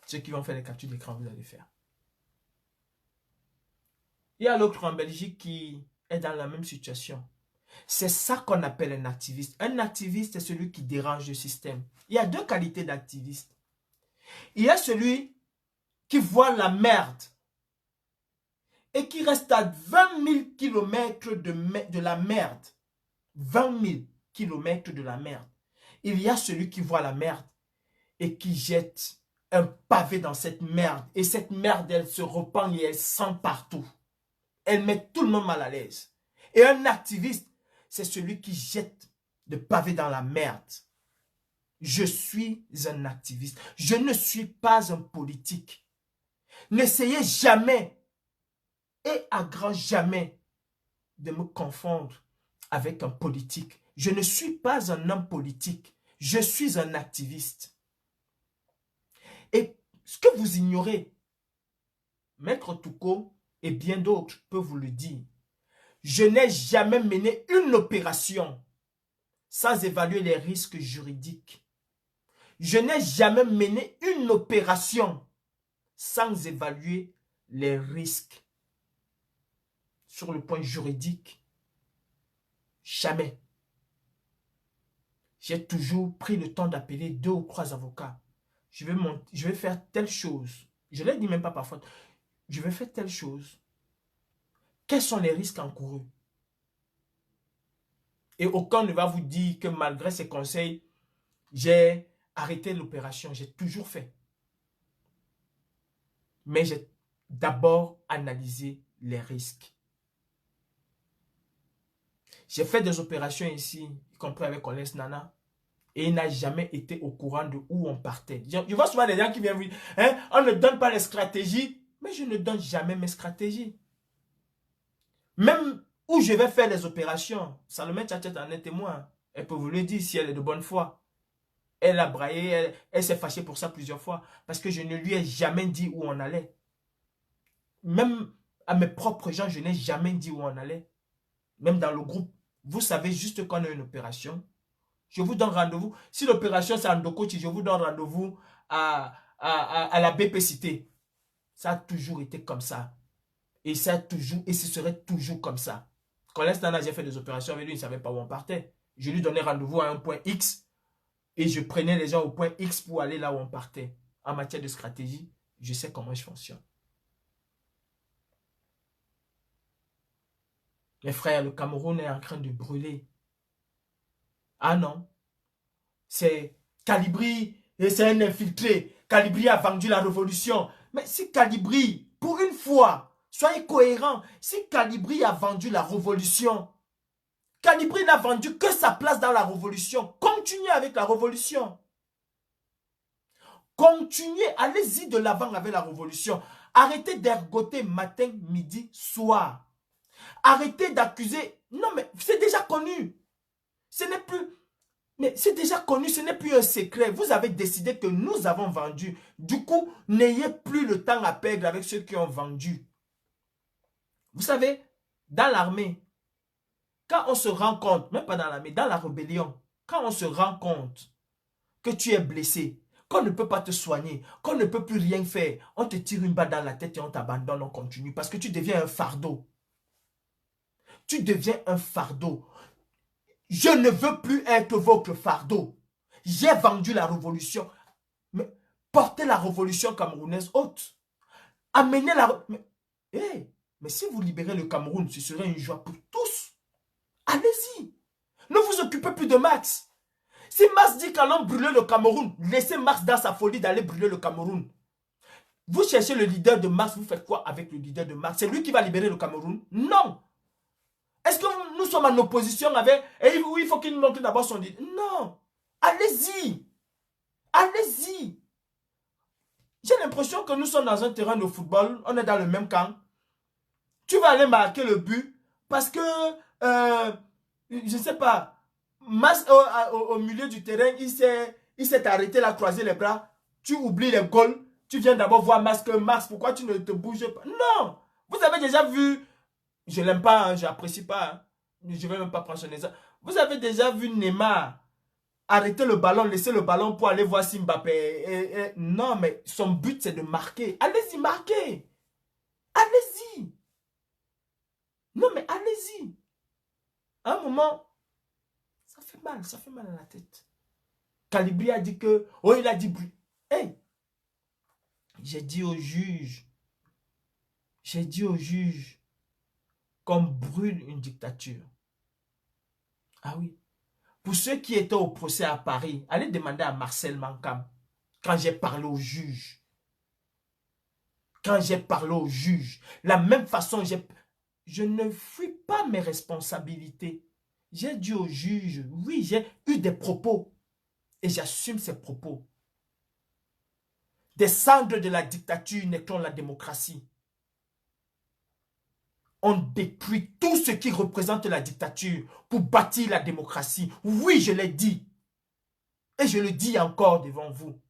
Ceux qui vont faire les captures d'écran, vous allez faire. Il y a l'autre en Belgique qui est dans la même situation. C'est ça qu'on appelle un activiste. Un activiste, c'est celui qui dérange le système. Il y a 2 qualités d'activiste. Il y a celui qui voit la merde et qui reste à 20 000 km de la merde. 20 000 km de la merde. Il y a celui qui voit la merde et qui jette un pavé dans cette merde. Et cette merde, elle se repent et elle sent partout. Elle met tout le monde mal à l'aise. Et un activiste, c'est celui qui jette le pavé dans la merde. Je suis un activiste. Je ne suis pas un politique. N'essayez jamais et à grand jamais de me confondre avec un politique. Je ne suis pas un homme politique. Je suis un activiste. Et ce que vous ignorez, Maître Touko et bien d'autres peuvent vous le dire. Je n'ai jamais mené une opération sans évaluer les risques juridiques. Je n'ai jamais mené une opération sans évaluer les risques sur le point juridique. Jamais. J'ai toujours pris le temps d'appeler 2 ou 3 avocats. Je vais faire telle chose. Je ne l'ai dit même pas parfois. Je vais faire telle chose. Quels sont les risques encourus? Et aucun ne va vous dire que malgré ces conseils, j'ai arrêté l'opération. J'ai toujours fait. Mais j'ai d'abord analysé les risques. J'ai fait des opérations ici, y compris avec Collins Nana, et il n'a jamais été au courant de où on partait. Je vois souvent des gens qui viennent vous dire, hein, on ne donne pas les stratégies, mais je ne donne jamais mes stratégies. Même où je vais faire les opérations, Salomé Tchatchet en est témoin. Elle peut vous le dire si elle est de bonne foi. Elle a braillé, elle s'est fâchée pour ça plusieurs fois. Parce que je ne lui ai jamais dit où on allait. Même à mes propres gens, je n'ai jamais dit où on allait. Même dans le groupe. Vous savez juste qu'on a une opération. Je vous donne rendez-vous. Si l'opération c'est en Ndokochi, je vous donne rendez-vous à la BP Cité. Ça a toujours été comme ça. Et ça a toujours, et ce serait toujours comme ça. Quand l'instant j'ai fait des opérations avec lui, il ne savait pas où on partait. Je lui donnais rendez-vous à un point X et je prenais les gens au point X pour aller là où on partait. En matière de stratégie, je sais comment je fonctionne. Mes frères, le Cameroun est en train de brûler. Ah non, c'est Calibri et c'est un infiltré. Calibri a vendu la révolution. Mais si Calibri, pour une fois, soyez cohérents, si Calibri a vendu la révolution, Calibri n'a vendu que sa place dans la révolution. Continuez avec la révolution. Continuez, allez-y de l'avant avec la révolution. Arrêtez d'ergoter matin, midi, soir. Arrêtez d'accuser. Non mais c'est déjà connu. Ce n'est plus... Mais c'est déjà connu, ce n'est plus un secret. Vous avez décidé que nous avons vendu. Du coup, n'ayez plus le temps à perdre avec ceux qui ont vendu. Vous savez, dans l'armée, quand on se rend compte, même pas dans l'armée, dans la rébellion, quand on se rend compte que tu es blessé, qu'on ne peut pas te soigner, qu'on ne peut plus rien faire, on te tire une balle dans la tête et on t'abandonne, on continue. Parce que tu deviens un fardeau. Tu deviens un fardeau. Je ne veux plus être votre fardeau. J'ai vendu la révolution. Mais portez la révolution camerounaise haute. Amenez la... Mais si vous libérez le Cameroun, ce serait une joie pour tous. Allez-y. Ne vous occupez plus de Max. Si Max dit qu'allons brûler le Cameroun, laissez Max dans sa folie d'aller brûler le Cameroun. Vous cherchez le leader de Max, vous faites quoi avec le leader de Max? C'est lui qui va libérer le Cameroun? Non. Est-ce que nous sommes en opposition avec... Et il faut qu'il nous montre d'abord son leader? Non. Allez-y. Allez-y. J'ai l'impression que nous sommes dans un terrain de football, on est dans le même camp. Tu vas aller marquer le but parce que, je ne sais pas, Mas, au milieu du terrain, il s'est arrêté là, croisé les bras. Tu oublies les goals. Tu viens d'abord voir Mas, pourquoi tu ne te bouges pas? Non. Vous avez déjà vu, je ne l'aime pas, hein, je n'apprécie pas, hein, je ne vais même pas prendre son exemple. Vous avez déjà vu Neymar arrêter le ballon, laisser le ballon pour aller voir Mbappé. Non, mais son but, c'est de marquer. Allez-y, marquez. Allez-y. Non, mais allez-y. À un moment, ça fait mal à la tête. Calibri a dit que... Oh, il a dit... Hey, j'ai dit au juge qu'on brûle une dictature. Ah oui. Pour ceux qui étaient au procès à Paris, allez demander à Marcel Mankam. Quand j'ai parlé au juge. La même façon, je ne fuis pas mes responsabilités. J'ai dit au juge, oui, j'ai eu des propos. Et j'assume ces propos. Des cendres de la dictature naîtront la démocratie. On détruit tout ce qui représente la dictature pour bâtir la démocratie. Oui, je l'ai dit. Et je le dis encore devant vous.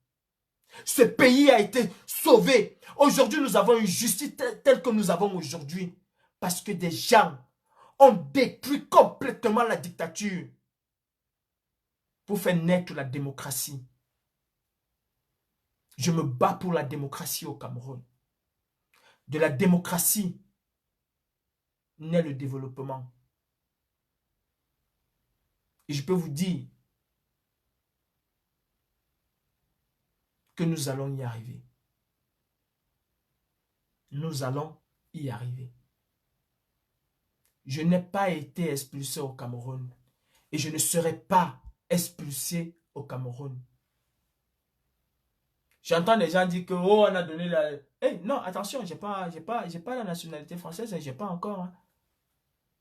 Ce pays a été sauvé. Aujourd'hui, nous avons une justice telle que nous avons aujourd'hui. Parce que des gens ont détruit complètement la dictature pour faire naître la démocratie. Je me bats pour la démocratie au Cameroun. De la démocratie naît le développement. Et je peux vous dire que nous allons y arriver. Nous allons y arriver. Je n'ai pas été expulsé au Cameroun et je ne serai pas expulsé au Cameroun. J'entends des gens dire que oh, on a donné la... Hey, non, attention, j'ai pas la nationalité française, j'ai pas encore. Hein.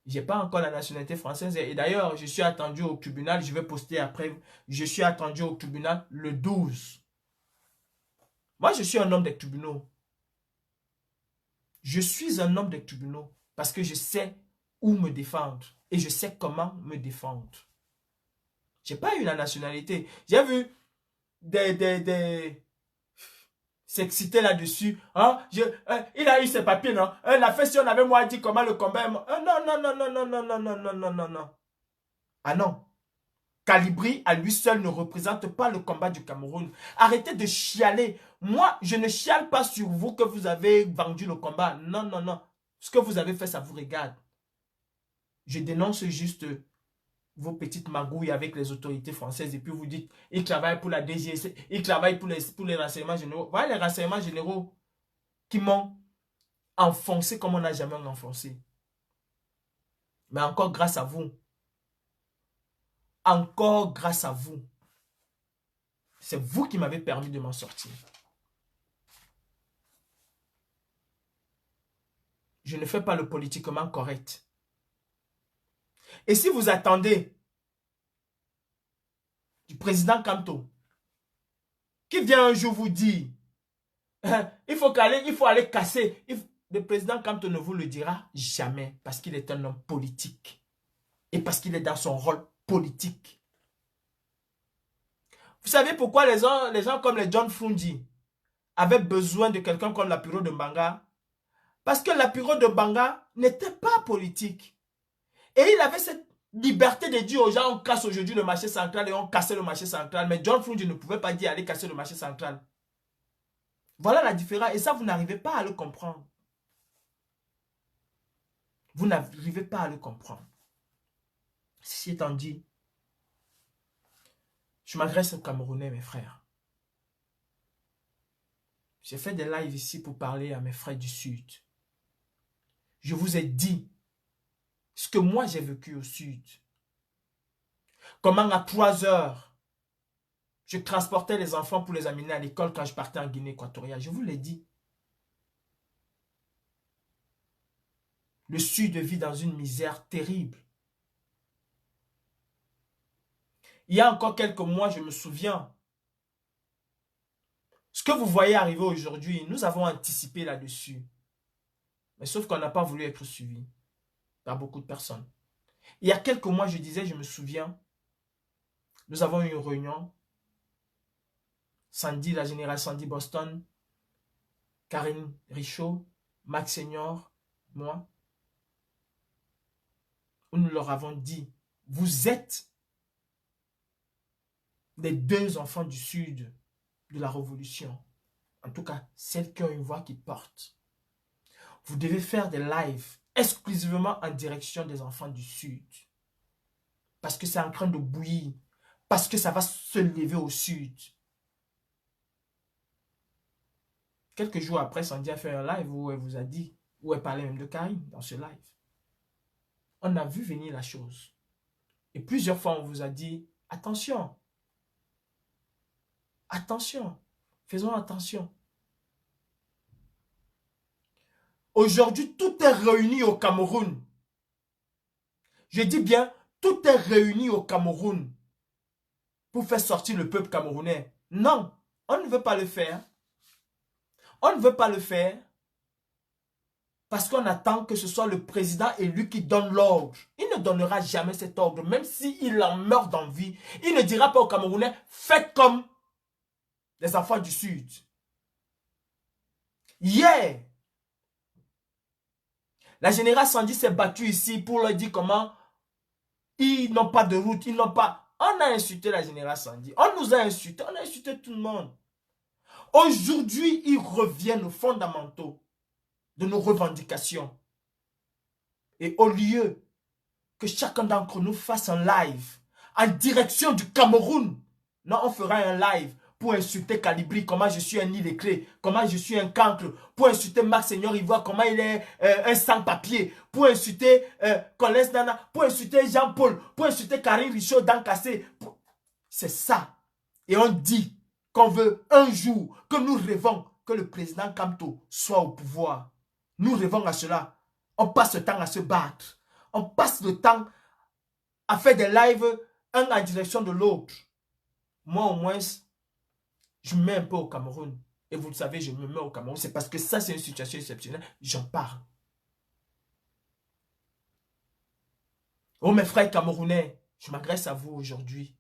J'ai pas encore la nationalité française. Et d'ailleurs, je suis attendu au tribunal, je vais poster après. Je suis attendu au tribunal le 12. Moi, je suis un homme des tribunaux. Je suis un homme des tribunaux parce que je sais où me défendre et je sais comment me défendre. J'ai pas eu la nationalité. J'ai vu des s'exciter là-dessus. Hein? Il a eu ses papiers, non? La fait si on avait moi dit comment le combat est... non, non, non, non, non, non, non, non, non, non, non, non. Ah non. Calibri, à lui seul, ne représente pas le combat du Cameroun. Arrêtez de chialer. Moi, je ne chiale pas sur vous que vous avez vendu le combat. Non, non, non. Ce que vous avez fait, ça vous regarde. Je dénonce juste vos petites magouilles avec les autorités françaises et puis vous dites, ils travaillent pour la DGC, ils travaillent pour les renseignements généraux. Voilà les renseignements généraux qui m'ont enfoncé comme on n'a jamais enfoncé. Mais encore grâce à vous. Encore grâce à vous. C'est vous qui m'avez permis de m'en sortir. Je ne fais pas le politiquement correct. Et si vous attendez du président Kamto, qui vient un jour vous dire, il faut aller casser. Le président Kamto ne vous le dira jamais parce qu'il est un homme politique. Et parce qu'il est dans son rôle politique. Vous savez pourquoi les gens comme les John Fundi avaient besoin de quelqu'un comme l'Apiro de Mbanga? Parce que l'Apiro de Mbanga n'était pas politique. Et il avait cette liberté de dire aux gens, on casse aujourd'hui le marché central et on cassait le marché central. Mais John Fundi ne pouvait pas dire, allez casser le marché central. Voilà la différence. Et ça, vous n'arrivez pas à le comprendre. Vous n'arrivez pas à le comprendre. Ceci étant dit, je m'adresse aux Camerounais, mes frères. J'ai fait des lives ici pour parler à mes frères du Sud. Je vous ai dit ce que moi j'ai vécu au Sud. Comment à 3 heures, je transportais les enfants pour les amener à l'école quand je partais en Guinée équatoriale. Je vous l'ai dit. Le Sud vit dans une misère terrible. Il y a encore quelques mois, je me souviens, ce que vous voyez arriver aujourd'hui, nous avons anticipé là-dessus. Mais sauf qu'on n'a pas voulu être suivi par beaucoup de personnes. Il y a quelques mois, je disais, je me souviens, nous avons eu une réunion. Sandy, la générale Sandy Boston, Karine Richaud, Max Senior, moi, où nous leur avons dit, vous êtes les 2 enfants du Sud de la Révolution. En tout cas, celles qui ont une voix qui porte. Vous devez faire des lives exclusivement en direction des enfants du Sud. Parce que c'est en train de bouillir. Parce que ça va se lever au Sud. Quelques jours après, Sandy a fait un live où elle vous a dit, où elle parlait même de Karine dans ce live. On a vu venir la chose. Et plusieurs fois, on vous a dit, attention. Attention. Faisons attention. Aujourd'hui, tout est réuni au Cameroun. Je dis bien, tout est réuni au Cameroun pour faire sortir le peuple camerounais. Non, on ne veut pas le faire. On ne veut pas le faire parce qu'on attend que ce soit le président élu qui donne l'ordre. Il ne donnera jamais cet ordre, même s'il en meurt d'envie. Il ne dira pas aux Camerounais, faites comme les enfants du Sud. Hier, la générale Sandy s'est battue ici pour leur dire comment ils n'ont pas de route, ils n'ont pas... On a insulté la générale Sandy, on nous a insulté, on a insulté tout le monde. Aujourd'hui, ils reviennent aux fondamentaux de nos revendications. Et au lieu que chacun d'entre nous fasse un live en direction du Cameroun, non, on fera un live pour insulter Calibri, comment je suis un illettré, comment je suis un cancre, pour insulter Marc Seigneur Ivoire, comment il est un sans-papier, pour insulter Colès Nana, pour insulter Jean-Paul, pour insulter Karine Richaud d'Ancassé. C'est ça. Et on dit qu'on veut un jour, que nous rêvons que le président Kamto soit au pouvoir. Nous rêvons à cela. On passe le temps à se battre. On passe le temps à faire des lives, un en direction de l'autre. Moi, au moins, je me mets un peu au Cameroun. Et vous le savez, je me mets au Cameroun. C'est parce que ça, c'est une situation exceptionnelle. J'en parle. Oh, mes frères camerounais, je m'adresse à vous aujourd'hui.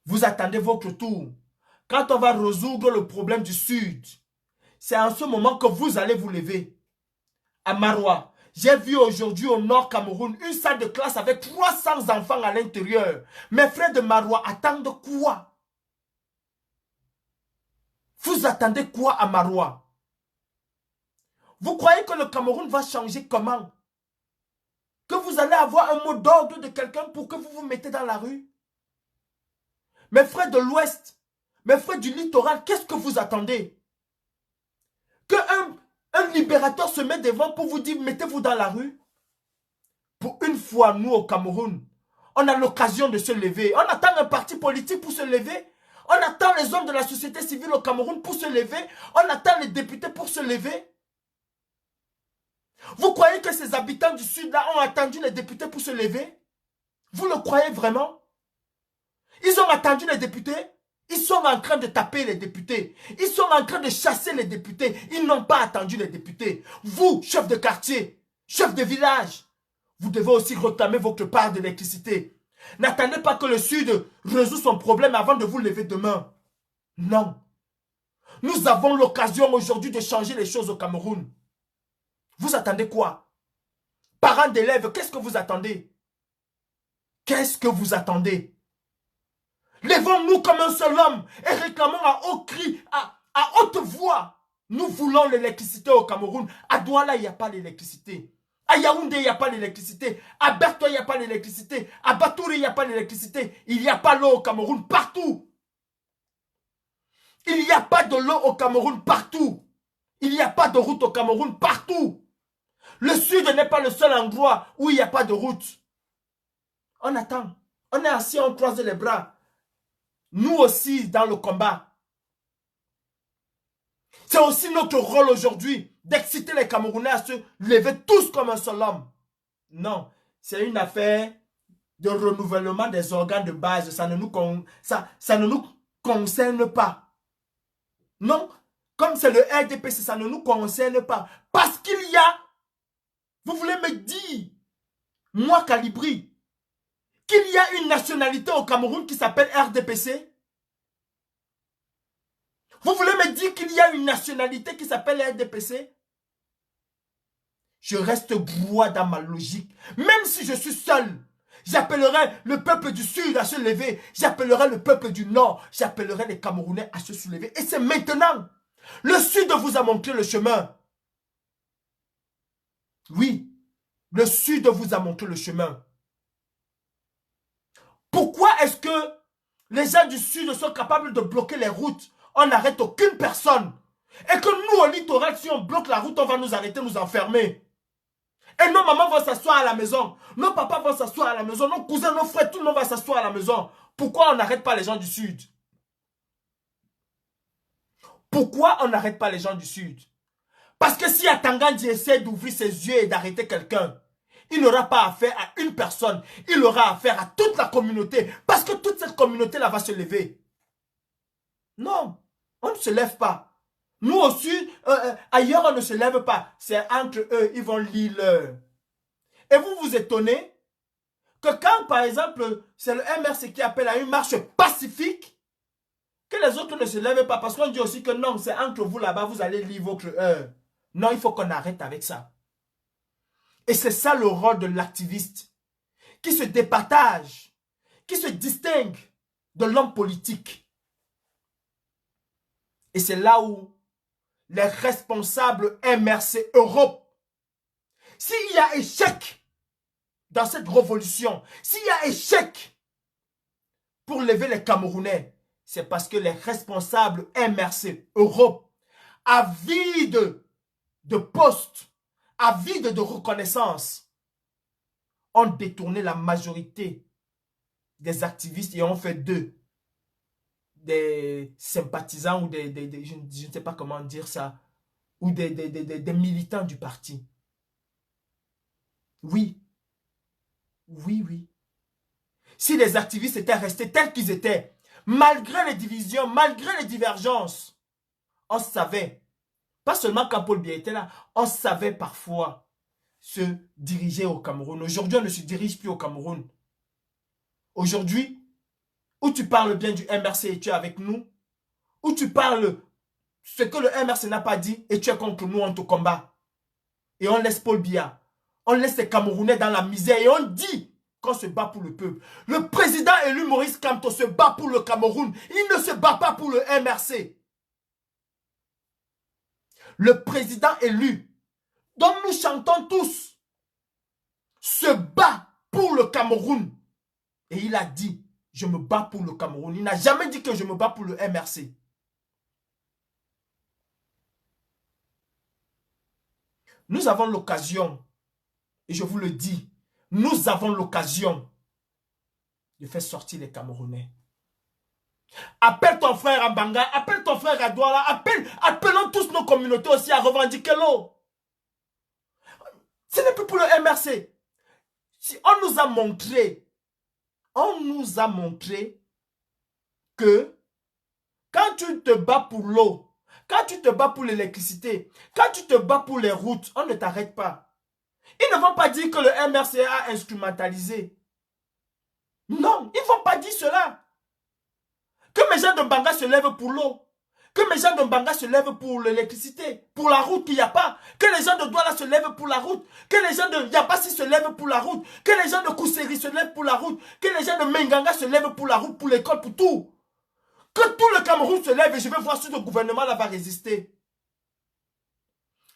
Vous attendez votre tour. Quand on va résoudre le problème du Sud, c'est en ce moment que vous allez vous lever. À Maroua, j'ai vu aujourd'hui au Nord Cameroun une salle de classe avec 300 enfants à l'intérieur. Mes frères de Maroua attendent quoi? Vous attendez quoi à Maroua? Vous croyez que le Cameroun va changer comment? Que vous allez avoir un mot d'ordre de quelqu'un pour que vous vous mettez dans la rue? Mes frères de l'Ouest, mes frères du littoral, qu'est-ce que vous attendez? Un libérateur se met devant pour vous dire mettez-vous dans la rue? Pour une fois, nous au Cameroun, on a l'occasion de se lever. On attend un parti politique pour se lever. On attend les hommes de la société civile au Cameroun pour se lever. On attend les députés pour se lever. Vous croyez que ces habitants du Sud-là ont attendu les députés pour se lever? Vous le croyez vraiment? Ils ont attendu les députés? Ils sont en train de taper les députés. Ils sont en train de chasser les députés. Ils n'ont pas attendu les députés. Vous, chef de quartier, chef de village, vous devez aussi réclamer votre part d'électricité. N'attendez pas que le Sud résout son problème avant de vous lever demain. Non. Nous avons l'occasion aujourd'hui de changer les choses au Cameroun. Vous attendez quoi? Parents d'élèves, qu'est-ce que vous attendez? Qu'est-ce que vous attendez? Levons-nous comme un seul homme et réclamons à haut cri, à haute voix. Nous voulons l'électricité au Cameroun. À Douala, il n'y a pas l'électricité. À Yaoundé, il n'y a pas l'électricité. À Bertoua, il n'y a pas l'électricité. À Batouri, il n'y a pas l'électricité. Il n'y a pas l'eau au Cameroun partout. Il n'y a pas de l'eau au Cameroun partout. Il n'y a pas de route au Cameroun partout. Le Sud n'est pas le seul endroit où il n'y a pas de route. On attend. On est assis, on croise les bras. Nous aussi dans le combat. C'est aussi notre rôle aujourd'hui d'exciter les Camerounais à se lever tous comme un seul homme. Non, c'est une affaire de renouvellement des organes de base. Ça ne nous concerne pas. Non, comme c'est le RDPC, ça ne nous concerne pas. Parce qu'il y a, vous voulez me dire, moi Calibri, qu'il y a une nationalité au Cameroun qui s'appelle RDPC? Vous voulez me dire qu'il y a une nationalité qui s'appelle RDPC? Je reste droit dans ma logique. Même si je suis seul, j'appellerai le peuple du Sud à se lever. J'appellerai le peuple du Nord. J'appellerai les Camerounais à se soulever. Et c'est maintenant. Le Sud vous a montré le chemin. Oui, le Sud vous a montré le chemin. Pourquoi est-ce que les gens du Sud sont capables de bloquer les routes? On n'arrête aucune personne. Et que nous, au littoral, si on bloque la route, on va nous arrêter, nous enfermer. Et nos mamans vont s'asseoir à la maison. Nos papas vont s'asseoir à la maison. Nos cousins, nos frères, tout le monde va s'asseoir à la maison. Pourquoi on n'arrête pas les gens du Sud? Pourquoi on n'arrête pas les gens du Sud? Parce que si Atangandi essaie d'ouvrir ses yeux et d'arrêter quelqu'un, il n'aura pas affaire à une personne. Il aura affaire à toute la communauté. Parce que toute cette communauté-là va se lever. Non, on ne se lève pas. Nous aussi, ailleurs, on ne se lève pas. C'est entre eux, ils vont lire l'heure. Et vous vous étonnez que quand, par exemple, c'est le MRC qui appelle à une marche pacifique, que les autres ne se lèvent pas. Parce qu'on dit aussi que non, c'est entre vous là-bas, vous allez lire votre heure. Non, il faut qu'on arrête avec ça. Et c'est ça le rôle de l'activiste, qui se départage, qui se distingue de l'homme politique. Et c'est là où les responsables MRC Europe, s'il y a échec dans cette révolution, s'il y a échec pour lever les Camerounais, c'est parce que les responsables MRC Europe, avides de postes, avides de reconnaissance, ont détourné la majorité des activistes et ont fait d'eux des sympathisants ou je ne sais pas comment dire ça, ou des militants du parti. Oui. Oui, oui. Si les activistes étaient restés tels qu'ils étaient, malgré les divisions, malgré les divergences, on savait, pas seulement quand Paul Biya était là, on savait parfois se diriger au Cameroun. Aujourd'hui, on ne se dirige plus au Cameroun. Aujourd'hui, où tu parles bien du MRC et tu es avec nous, où tu parles ce que le MRC n'a pas dit et tu es contre nous, on te combat. Et on laisse Paul Biya, on laisse les Camerounais dans la misère et on dit qu'on se bat pour le peuple. Le président élu Maurice Kamto se bat pour le Cameroun. Il ne se bat pas pour le MRC. Le président élu, dont nous chantons tous, se bat pour le Cameroun. Et il a dit, je me bats pour le Cameroun. Il n'a jamais dit que je me bats pour le MRC. Nous avons l'occasion, et je vous le dis, nous avons l'occasion de faire sortir les Camerounais. Appelle ton frère à Banga, appelle ton frère à Douala, appelons tous nos communautés aussi à revendiquer l'eau. Ce n'est plus pour le MRC. Si on nous a montré que quand tu te bats pour l'eau, quand tu te bats pour l'électricité, quand tu te bats pour les routes, on ne t'arrête pas. Ils ne vont pas dire que le MRC a instrumentalisé. Non, ils ne vont pas dire cela. Que mes gens de Banga se lèvent pour l'eau. Que mes gens de Banga se lèvent pour l'électricité, pour la route qu'il n'y a pas. Que les gens de Douala se lèvent pour la route. Que les gens de Yabassi se lèvent pour la route. Que les gens de Kousseri se lèvent pour la route. Que les gens de Menganga se lèvent pour la route, pour l'école, pour tout. Que tout le Cameroun se lève et je vais voir si le gouvernement là va résister.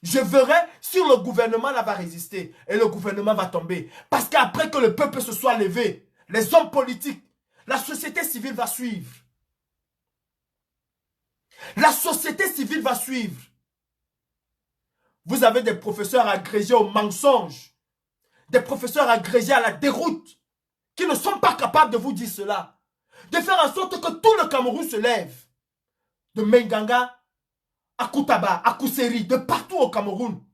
Je verrai si le gouvernement là va résister. Et le gouvernement va tomber. Parce qu'après que le peuple se soit levé, les hommes politiques, la société civile va suivre. La société civile va suivre. Vous avez des professeurs agrégés au mensonge, des professeurs agrégés à la déroute, qui ne sont pas capables de vous dire cela. De faire en sorte que tout le Cameroun se lève. De Menganga à Koutaba, à Kousseri, de partout au Cameroun.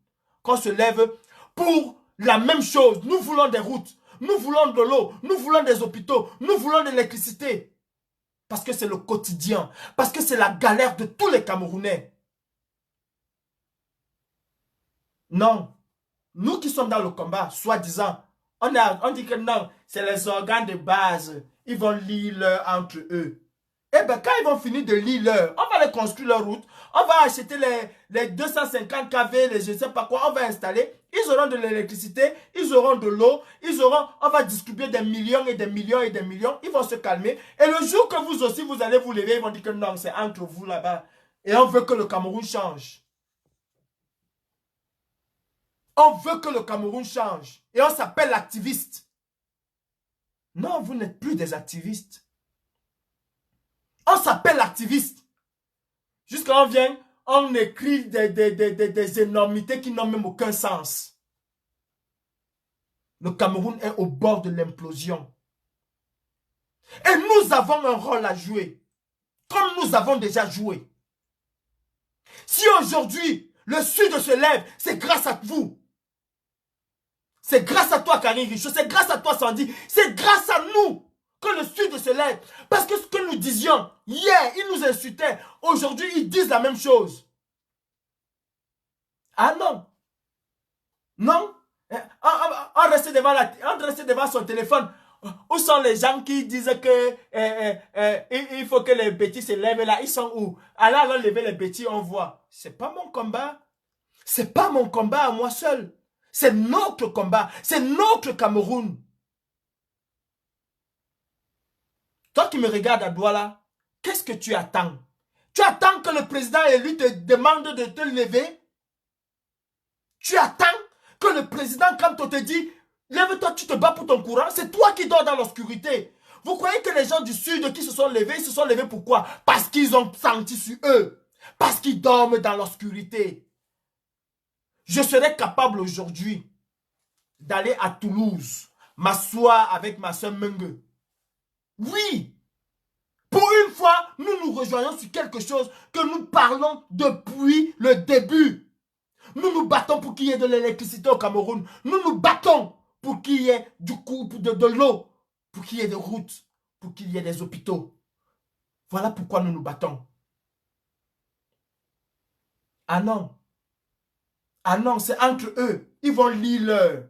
Qu'on se lève pour la même chose. Nous voulons des routes, nous voulons de l'eau, nous voulons des hôpitaux, nous voulons de l'électricité. Parce que c'est le quotidien. Parce que c'est la galère de tous les Camerounais. Non. Nous qui sommes dans le combat, soi-disant, on dit que non, c'est les organes de base. Ils vont lire l'heure entre eux. Eh bien, quand ils vont finir de lire l'heure, on va les construire leur route. On va acheter les 250 kV, les je ne sais pas quoi, on va installer. Ils auront de l'électricité, ils auront de l'eau, on va distribuer des millions et des millions et des millions. Ils vont se calmer. Et le jour que vous aussi, vous allez vous lever, ils vont dire que non, c'est entre vous là-bas. Et on veut que le Cameroun change. On veut que le Cameroun change. Et on s'appelle l'activiste. Non, vous n'êtes plus des activistes. On s'appelle activiste. Jusqu'à on vient, on écrit des énormités qui n'ont même aucun sens. Le Cameroun est au bord de l'implosion. Et nous avons un rôle à jouer. Comme nous avons déjà joué. Si aujourd'hui, le Sud se lève, c'est grâce à vous. C'est grâce à toi, Karine Richaud. C'est grâce à toi, Sandy. C'est grâce à nous que le Sud se lève. Parce que ce que nous disions, hier, ils nous insultaient. Aujourd'hui, ils disent la même chose. Ah non. Non. On reste devant son téléphone. Où sont les gens qui disent que il faut que les petits se lèvent là? Ils sont où? Alors, lever les petits, on voit. C'est pas mon combat. C'est pas mon combat à moi seul. C'est notre combat. C'est notre Cameroun. Toi qui me regardes à Douala, qu'est-ce que tu attends? Tu attends que le président élu te demande de te lever? Tu attends que le président, quand on te dit, lève-toi, tu te bats pour ton courant, c'est toi qui dors dans l'obscurité. Vous croyez que les gens du sud qui se sont levés, ils se sont levés pourquoi? Parce qu'ils ont senti sur eux. Parce qu'ils dorment dans l'obscurité. Je serais capable aujourd'hui d'aller à Toulouse, m'asseoir avec ma soeur Menge. Oui, pour une fois, nous nous rejoignons sur quelque chose que nous parlons depuis le début. Nous nous battons pour qu'il y ait de l'électricité au Cameroun. Nous nous battons pour qu'il y ait du coup de l'eau, pour qu'il y ait des routes, pour qu'il y ait des hôpitaux. Voilà pourquoi nous nous battons. Ah non. Ah non, c'est entre eux. Ils vont lire l'heure.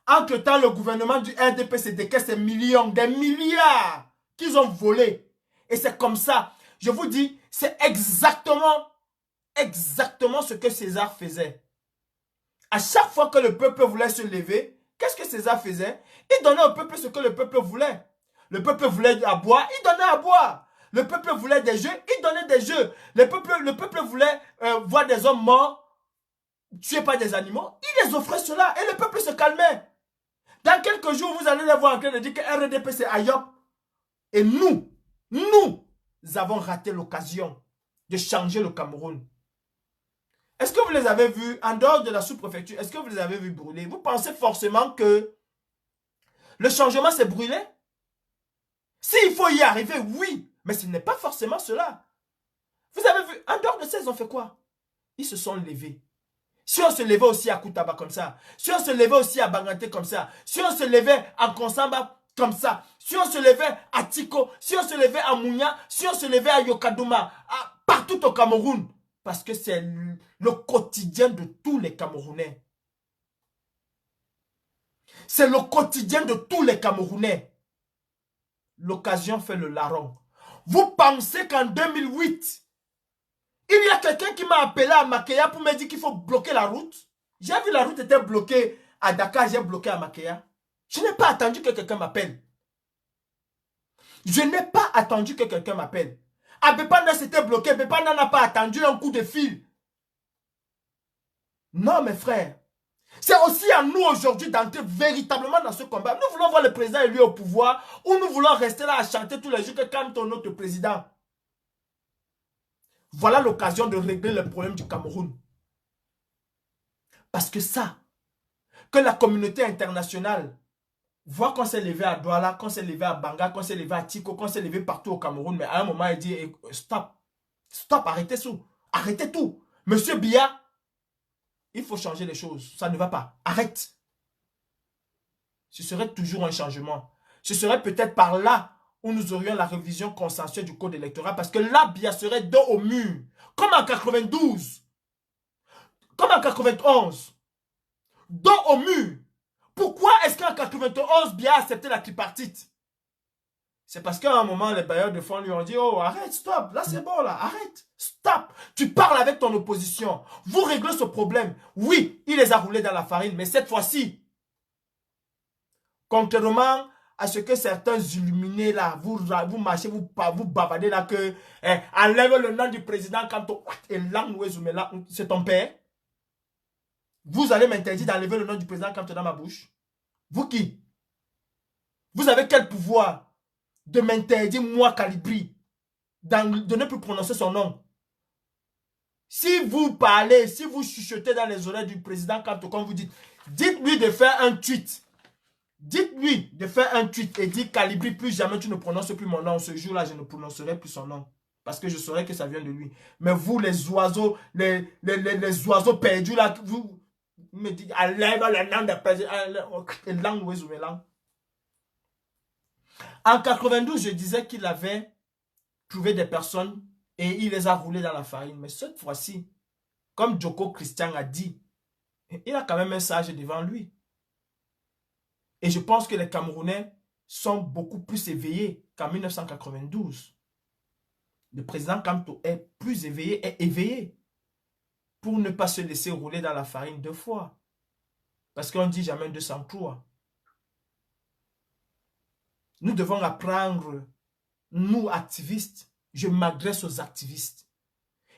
Entre-temps, le gouvernement du RDP se décaisse des millions, des milliards qu'ils ont volés. Et c'est comme ça. Je vous dis, c'est exactement ce que César faisait. À chaque fois que le peuple voulait se lever, qu'est-ce que César faisait? Il donnait au peuple ce que le peuple voulait. Le peuple voulait à boire, il donnait à boire. Le peuple voulait des jeux, il donnait des jeux. Le peuple voulait voir des hommes morts, tués par des animaux, il les offrait cela et le peuple se calmait. Dans quelques jours, vous allez les voir en train de dire que RDP c'est Ayop. Et nous avons raté l'occasion de changer le Cameroun. Est-ce que vous les avez vus en dehors de la sous-préfecture? Est-ce que vous les avez vus brûler? Vous pensez forcément que le changement s'est brûlé? S'il faut y arriver, oui. Mais ce n'est pas forcément cela. Vous avez vu, en dehors de ça, ils ont fait quoi? Ils se sont levés. Si on se levait aussi à Koutaba comme ça, si on se levait aussi à Banganté comme ça, si on se levait à Konsamba comme ça, si on se levait à Tiko, si on se levait à Mounia, si on se levait à Yokadouma, partout au Cameroun, parce que c'est le quotidien de tous les Camerounais. C'est le quotidien de tous les Camerounais. L'occasion fait le larron. Vous pensez qu'en 2008, il y a quelqu'un qui m'a appelé à Makéa pour me dire qu'il faut bloquer la route? J'ai vu la route était bloquée à Dakar, j'ai bloqué à Makéa. Je n'ai pas attendu que quelqu'un m'appelle. Je n'ai pas attendu que quelqu'un m'appelle. À Bepanda, c'était bloqué. Bepanda n'a pas attendu un coup de fil. Non, mes frères. C'est aussi à nous aujourd'hui d'entrer véritablement dans ce combat. Nous voulons voir le président élu au pouvoir ou nous voulons rester là à chanter tous les jours que calme ton autre président. Voilà l'occasion de régler le problème du Cameroun. Parce que ça, que la communauté internationale voit qu'on s'est levé à Douala, qu'on s'est levé à Banga, qu'on s'est levé à Tiko, qu'on s'est levé partout au Cameroun, mais à un moment, il dit stop, stop, arrêtez tout, arrêtez tout. Monsieur Biya, il faut changer les choses, ça ne va pas, arrête. Ce serait toujours un changement. Ce serait peut-être par là où nous aurions la révision consensuelle du code électoral, parce que là, Biya serait dos au mur, comme en 92, comme en 91, dos au mur. Pourquoi est-ce qu'en 91, Biya a accepté la tripartite? C'est parce qu'à un moment, les bailleurs de fonds lui ont dit, oh, arrête, stop, là c'est bon, là, arrête, stop. Tu parles avec ton opposition. Vous réglez ce problème. Oui, il les a roulés dans la farine, mais cette fois-ci, contrairement à ce que certains illuminés là, vous marchez, vous bavardez là que, enlève le nom du président quand on, et là, c'est ton père. Vous allez m'interdire d'enlever le nom du président quand tu es dans ma bouche. Vous qui? Vous avez quel pouvoir de m'interdire, moi, Calibri, de ne plus prononcer son nom? Si vous parlez, si vous chuchotez dans les oreilles du président quand vous dites, dites-lui de faire un tweet. Dites-lui de faire un tweet et dire, Calibri, plus jamais tu ne prononces plus mon nom. Ce jour-là, je ne prononcerai plus son nom. Parce que je saurais que ça vient de lui. Mais vous, les oiseaux, les oiseaux perdus là, vous me dites, enlève le nom de président. En 92, je disais qu'il avait trouvé des personnes et il les a roulées dans la farine. Mais cette fois-ci, comme Joko Christian a dit, il a quand même un sage devant lui. Et je pense que les Camerounais sont beaucoup plus éveillés qu'en 1992. Le président Kamto est plus éveillé pour ne pas se laisser rouler dans la farine 2 fois. Parce qu'on ne dit jamais 203. Nous devons apprendre, nous activistes, je m'adresse aux activistes.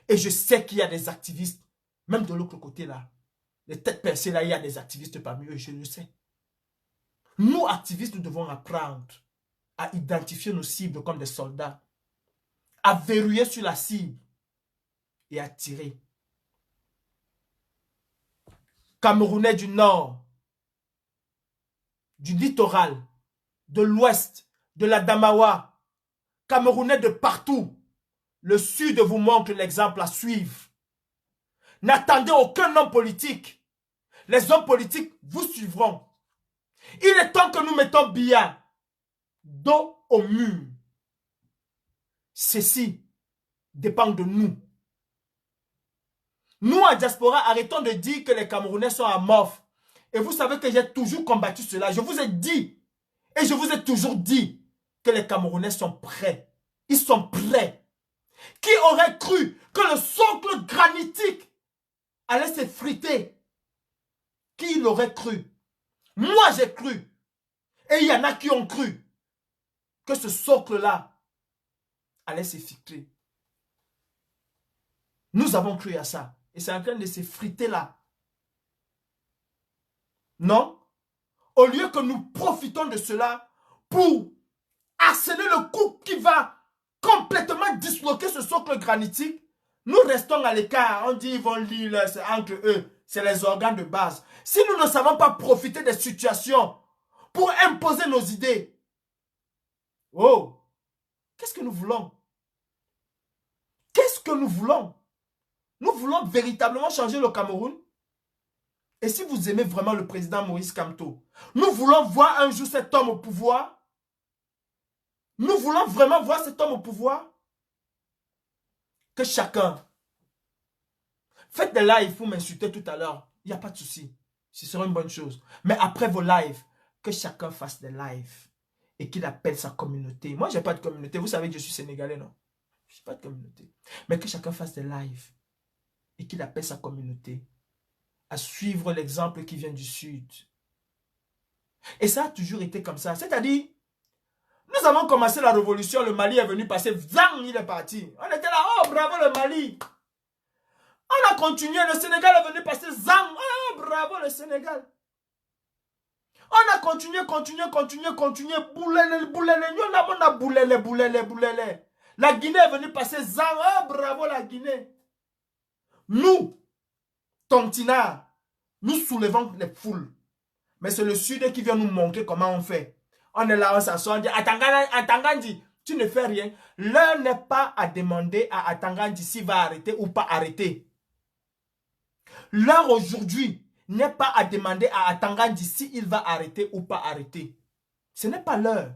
Et je sais qu'il y a des activistes, même de l'autre côté là. Les têtes percées là, il y a des activistes parmi eux, je le sais. Nous activistes, nous devons apprendre à identifier nos cibles comme des soldats, à verrouiller sur la cible et à tirer. Camerounais du Nord, du littoral, de l'Ouest, de la Damawa, Camerounais de partout, le Sud vous montre l'exemple à suivre. N'attendez aucun homme politique. Les hommes politiques vous suivront. Il est temps que nous mettons Biya dos au mur. Ceci dépend de nous. Nous, en diaspora, arrêtons de dire que les Camerounais sont amorphes. Et vous savez que j'ai toujours combattu cela. Je vous ai dit, et je vous ai toujours dit, que les Camerounais sont prêts. Ils sont prêts. Qui aurait cru que le socle granitique allait s'effriter? Qui l'aurait cru? Moi, j'ai cru. Et il y en a qui ont cru que ce socle-là allait s'effriter. Nous avons cru à ça. Et c'est en train de s'effriter là. Non? Au lieu que nous profitons de cela pour harceler le coup qui va complètement disloquer ce socle granitique, nous restons à l'écart. On dit ils vont lire, c'est entre eux. C'est les organes de base. Si nous ne savons pas profiter des situations pour imposer nos idées, oh, qu'est-ce que nous voulons? Qu'est-ce que nous voulons? Nous voulons véritablement changer le Cameroun. Et si vous aimez vraiment le président Moïse Kamto, nous voulons voir un jour cet homme au pouvoir. Nous voulons vraiment voir cet homme au pouvoir. Que chacun. Faites des lives pour m'insulter tout à l'heure. Il n'y a pas de souci. Ce sera une bonne chose. Mais après vos lives, que chacun fasse des lives. Et qu'il appelle sa communauté. Moi, je n'ai pas de communauté. Vous savez que je suis sénégalais, non? Je n'ai pas de communauté. Mais que chacun fasse des lives. Et qu'il appelle sa communauté à suivre l'exemple qui vient du Sud. Et ça a toujours été comme ça. C'est-à-dire, nous avons commencé la révolution, le Mali est venu passer, zang, il est parti. On était là, oh bravo le Mali. On a continué, le Sénégal est venu passer, zang, oh bravo le Sénégal. On a continué, boulele. La Guinée est venue passer, zang, oh bravo la Guinée. Nous, Tontina, nous soulevons les foules. Mais c'est le Sud qui vient nous montrer comment on fait. On est là, on s'assoit, on dit Atangandi, tu ne fais rien. L'heure n'est pas à demander à Atangandi s'il va arrêter ou pas arrêter. L'heure aujourd'hui n'est pas à demander à Atangandi s'il va arrêter ou pas arrêter. Ce n'est pas l'heure.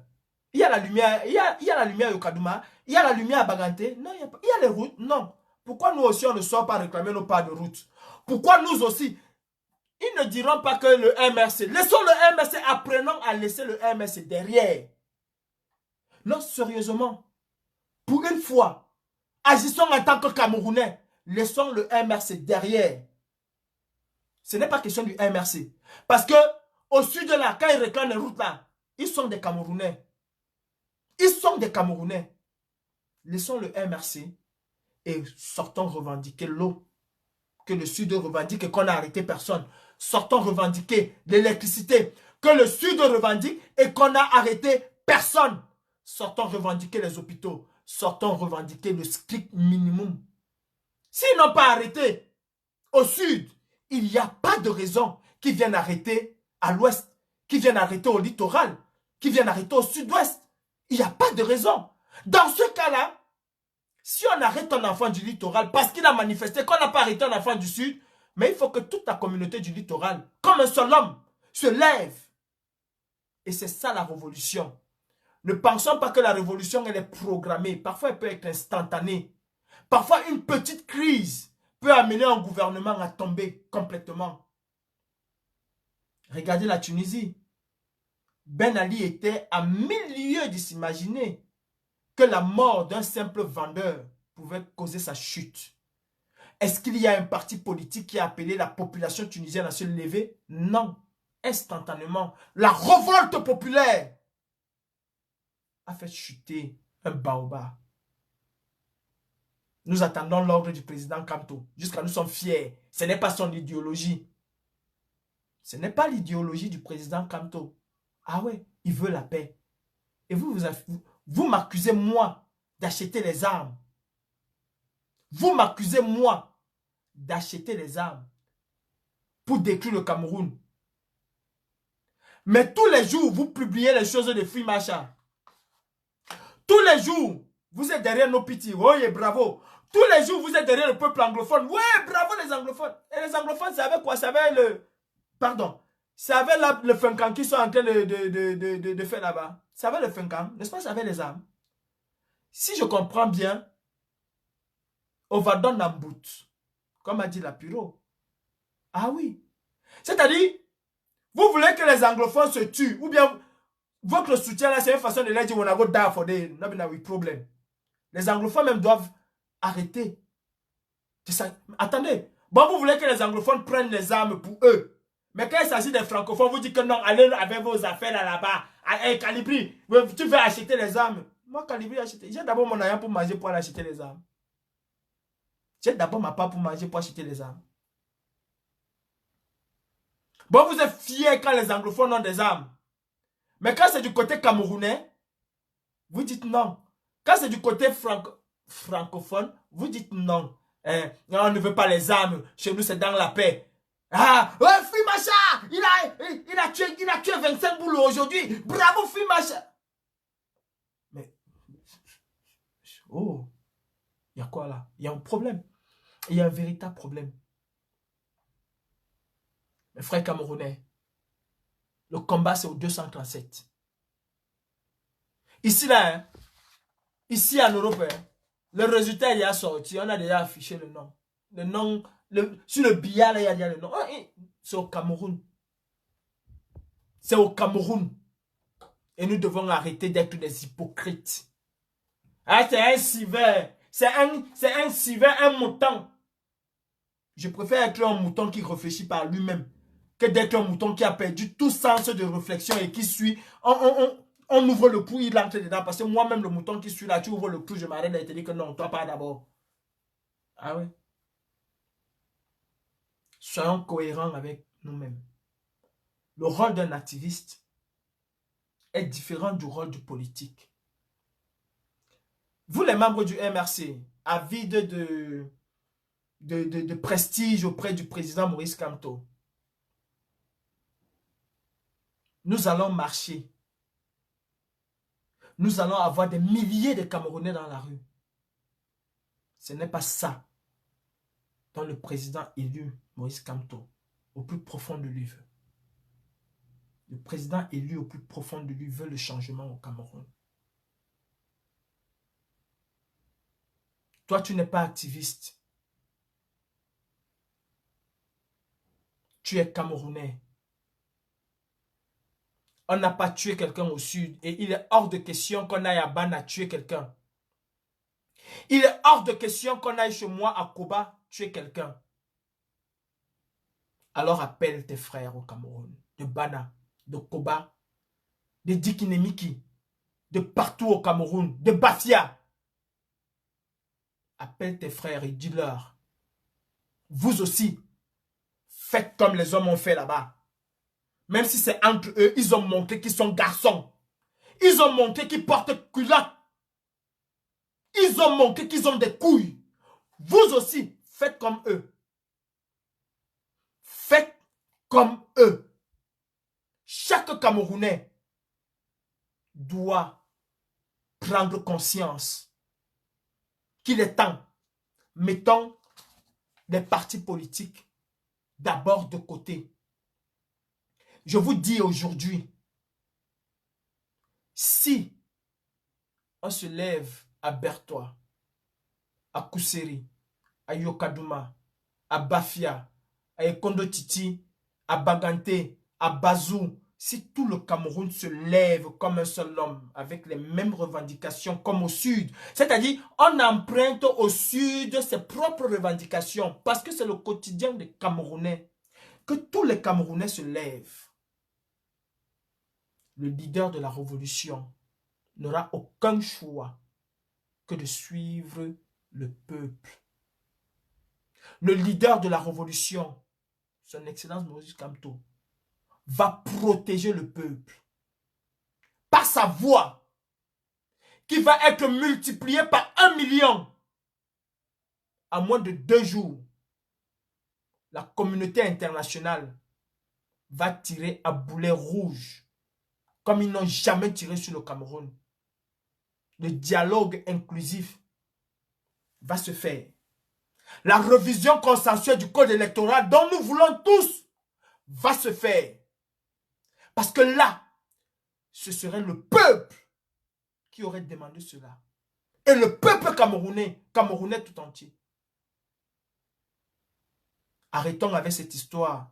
Il y a la lumière, il y a la lumière au Kadouma, il y a la lumière à Baganté. Non, il y a les routes, non. Pourquoi nous aussi on ne sort pas réclamer nos parts de route? Pourquoi nous aussi? Ils ne diront pas que le MRC. Laissons le MRC, apprenons à laisser le MRC derrière. Non, sérieusement. Pour une fois, agissons en tant que Camerounais. Laissons le MRC derrière. Ce n'est pas question du MRC. Parce que au sud de là, quand ils réclament les routes là, ils sont des Camerounais. Ils sont des Camerounais. Laissons le MRC et sortons revendiquer l'eau. Que le Sud revendique et qu'on n'a arrêté personne. Sortons revendiquer l'électricité. Que le Sud revendique et qu'on n'a arrêté personne. Sortons revendiquer les hôpitaux. Sortons revendiquer le strict minimum. S'ils n'ont pas arrêté au Sud, il n'y a pas de raison qu'ils viennent arrêter à l'Ouest, qu'ils viennent arrêter au littoral, qu'ils viennent arrêter au Sud-Ouest. Il n'y a pas de raison. Dans ce cas-là, si on arrête un enfant du littoral parce qu'il a manifesté qu'on n'a pas arrêté un enfant du Sud, mais il faut que toute la communauté du littoral, comme un seul homme, se lève. Et c'est ça la révolution. Ne pensons pas que la révolution elle est programmée. Parfois elle peut être instantanée. Parfois une petite crise peut amener un gouvernement à tomber complètement. Regardez la Tunisie. Ben Ali était à 1000 lieues de s'imaginer que la mort d'un simple vendeur pouvait causer sa chute. Est-ce qu'il y a un parti politique qui a appelé la population tunisienne à se lever? Non. Instantanément, la révolte populaire a fait chuter un baobab. Nous attendons l'ordre du président Kamto. Jusqu'à nous sommes fiers. Ce n'est pas son idéologie. Ce n'est pas l'idéologie du président Kamto. Ah ouais, il veut la paix. Et vous m'accusez, moi, d'acheter les armes. Vous m'accusez, moi, d'acheter les armes pour détruire le Cameroun. Mais tous les jours, vous publiez les choses de Free Macha. Tous les jours, vous êtes derrière nos petits. Oui, bravo. Tous les jours, vous êtes derrière le peuple anglophone. Oui, bravo les anglophones. Et les anglophones, ça avait quoi? Ça avait le... Pardon. Ça avait le Funkan qui sont en train de faire là-bas. Ça avait le Funkan. N'est-ce pas? Ça avait les armes. Si je comprends bien, on va dans Nambout. Comme a dit la Puro. Ah oui. C'est-à-dire, vous voulez que les anglophones se tuent. Ou bien, votre soutien là, c'est une façon de leur dire, on a go die for them. No problem. Les anglophones même doivent arrêter. Ça. Attendez. Bon, vous voulez que les anglophones prennent les armes pour eux. Mais quand il s'agit des francophones, vous dites que non, allez avec vos affaires là-bas. Hey, Calibri, tu veux acheter les armes. Moi, Calibri, acheter. J'ai d'abord mon argent pour manger pour aller acheter les armes. J'ai d'abord ma part pour manger pour acheter les armes. Bon, vous êtes fiers quand les anglophones ont des armes. Mais quand c'est du côté camerounais, vous dites non. Quand c'est du côté francophone, vous dites non. On ne veut pas les armes. Chez nous, c'est dans la paix. Ah, ouais, Fimacha, il a tué 25 boulots aujourd'hui. Bravo, Fimacha. Mais, oh, il y a quoi là? Il y a un problème. Il y a un véritable problème. Mes frères camerounais, le combat, c'est au 237. Ici, là, hein, ici en Europe, hein, le résultat, il y a sorti. On a déjà affiché le nom. Le nom, sur le billet, là, il y a le nom. C'est au Cameroun. C'est au Cameroun. Et nous devons arrêter d'être des hypocrites. Ah, c'est un civet. C'est un civet, un mouton. Je préfère être un mouton qui réfléchit par lui-même que d'être un mouton qui a perdu tout sens de réflexion et qui suit. On ouvre le clou, il entre dedans. Parce que moi-même, le mouton qui suit là, tu ouvres le clou, je m'arrête et te dis que non, toi pas d'abord. Ah ouais. Soyons cohérents avec nous-mêmes. Le rôle d'un activiste est différent du rôle du politique. Vous, les membres du MRC, avides de prestige auprès du président Maurice Kamto, nous allons marcher. Nous allons avoir des milliers de Camerounais dans la rue. Ce n'est pas ça dont le président élu Maurice Kamto, au plus profond de lui, veut. Le président élu au plus profond de lui veut le changement au Cameroun. Toi, tu n'es pas activiste. Tu es Camerounais. On n'a pas tué quelqu'un au sud et il est hors de question qu'on aille à Bana tuer quelqu'un. Il est hors de question qu'on aille chez moi à Koba tuer quelqu'un. Alors appelle tes frères au Cameroun, de Bana, de Koba, de Dikinemiki, de partout au Cameroun, de Bafia. Appelle tes frères et dis-leur, vous aussi, faites comme les hommes ont fait là-bas. Même si c'est entre eux, ils ont montré qu'ils sont garçons. Ils ont montré qu'ils portent culotte. Ils ont montré qu'ils ont des couilles. Vous aussi, faites comme eux. Faites comme eux. Chaque Camerounais doit prendre conscience qu'il est temps. Mettons des partis politiques d'abord de côté. Je vous dis aujourd'hui, si on se lève à Bertois, à Kousseri, à Yokadouma, à Bafia, à Ekondo Titi, à Baganté, à Bazou, si tout le Cameroun se lève comme un seul homme, avec les mêmes revendications comme au sud, c'est-à-dire on emprunte au sud ses propres revendications, parce que c'est le quotidien des Camerounais, que tous les Camerounais se lèvent, le leader de la révolution n'aura aucun choix que de suivre le peuple. Le leader de la révolution, son Excellence Moïse Kamto, va protéger le peuple par sa voix qui va être multipliée par 1 million en moins de 2 jours. La communauté internationale va tirer à boulet rouge comme ils n'ont jamais tiré sur le Cameroun. Le dialogue inclusif va se faire. La révision consensuelle du code électoral dont nous voulons tous va se faire. Parce que là, ce serait le peuple qui aurait demandé cela. Et le peuple camerounais tout entier. Arrêtons avec cette histoire.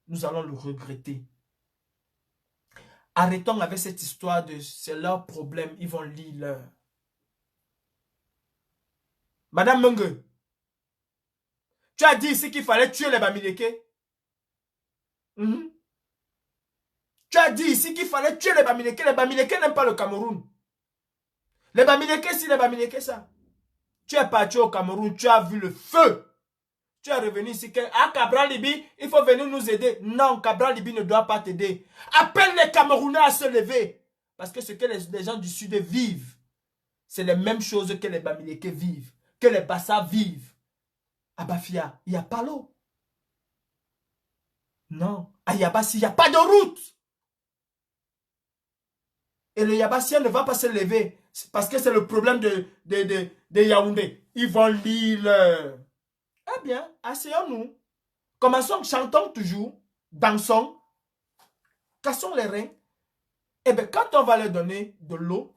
Nous allons le regretter. Arrêtons avec cette histoire de c'est leur problème, ils vont lire leur. Madame Menge, tu as dit ici qu'il fallait tuer les Bamileke. Tu as dit ici qu'il fallait tuer les Bamileke. Les Bamileke n'aiment pas le Cameroun. Les Bamileke, si les Bamileke, ça. Tu es parti au Cameroun, tu as vu le feu. Tu es revenu ici que Cabral Libi, il faut venir nous aider. Non, Cabral Libi ne doit pas t'aider. Appelle les Camerounais à se lever. Parce que ce que les gens du Sud vivent, c'est les mêmes choses que les Bamileke vivent, que les Bassa vivent. À Bafia, il n'y a pas l'eau. Non, à Yabassi, il n'y a pas de route. Et le Yabassien ne va pas se lever. Parce que c'est le problème de Yaoundé. Ils vont lire. Eh bien, asseyons-nous. Commençons, chantons toujours, dansons, cassons les reins. Et bien, quand on va leur donner de l'eau,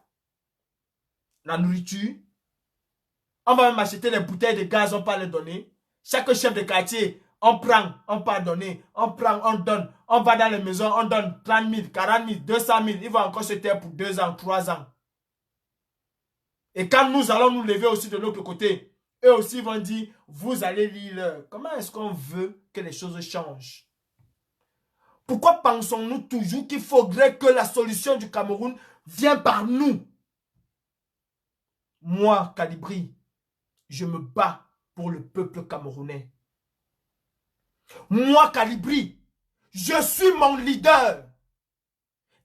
la nourriture, on va même acheter les bouteilles de gaz, on va leur donner. Chaque chef de quartier, on prend, on va donner, on prend, on donne. On va dans les maisons, on donne 30 000, 40 000, 200 000. Il va encore se taire pour 2 ans, 3 ans. Et quand nous allons nous lever aussi de l'autre côté, eux aussi vont dire, vous allez lire. Comment est-ce qu'on veut que les choses changent? Pourquoi pensons-nous toujours qu'il faudrait que la solution du Cameroun vienne par nous? Moi, Kalibri, je me bats pour le peuple camerounais. Moi, Kalibri, je suis mon leader.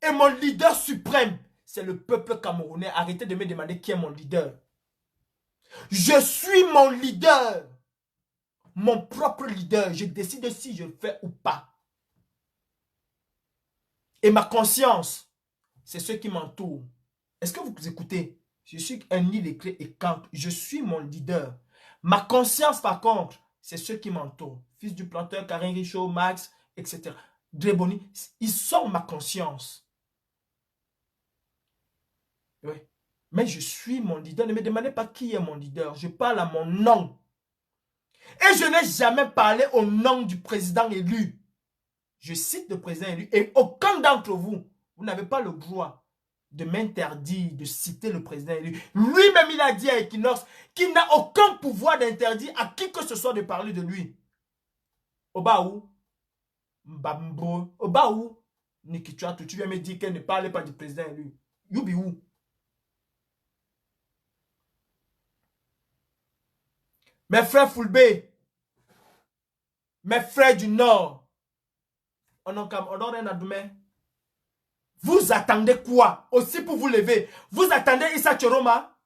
Et mon leader suprême, c'est le peuple camerounais. Arrêtez de me demander qui est mon leader. Je suis mon leader. Mon propre leader. Je décide si je le fais ou pas. Et ma conscience, c'est ceux qui m'entourent. Est-ce que vous écoutez? Je suis un illettré et quand je suis mon leader. Ma conscience, par contre, c'est ceux qui m'entourent. Fils du planteur, Karin Richaud, Max, etc. Dreboni, ils sont ma conscience. Oui. Mais je suis mon leader. Ne me demandez pas qui est mon leader. Je parle à mon nom. Et je n'ai jamais parlé au nom du président élu. Je cite le président élu et aucun d'entre vous, vous n'avez pas le droit de m'interdire de citer le président élu. Lui-même, il a dit à Equinox qu'il n'a aucun pouvoir d'interdire à qui que ce soit de parler de lui. Obaou, Mbambo, Obaou, Nikichuatou, tu viens me dire qu'elle ne parle pas du président élu. Youbi où? Mes frères Fulbé, mes frères du Nord, on n'a rien à demain. Vous attendez quoi aussi pour vous lever? Vous attendez Issa Tchoroma?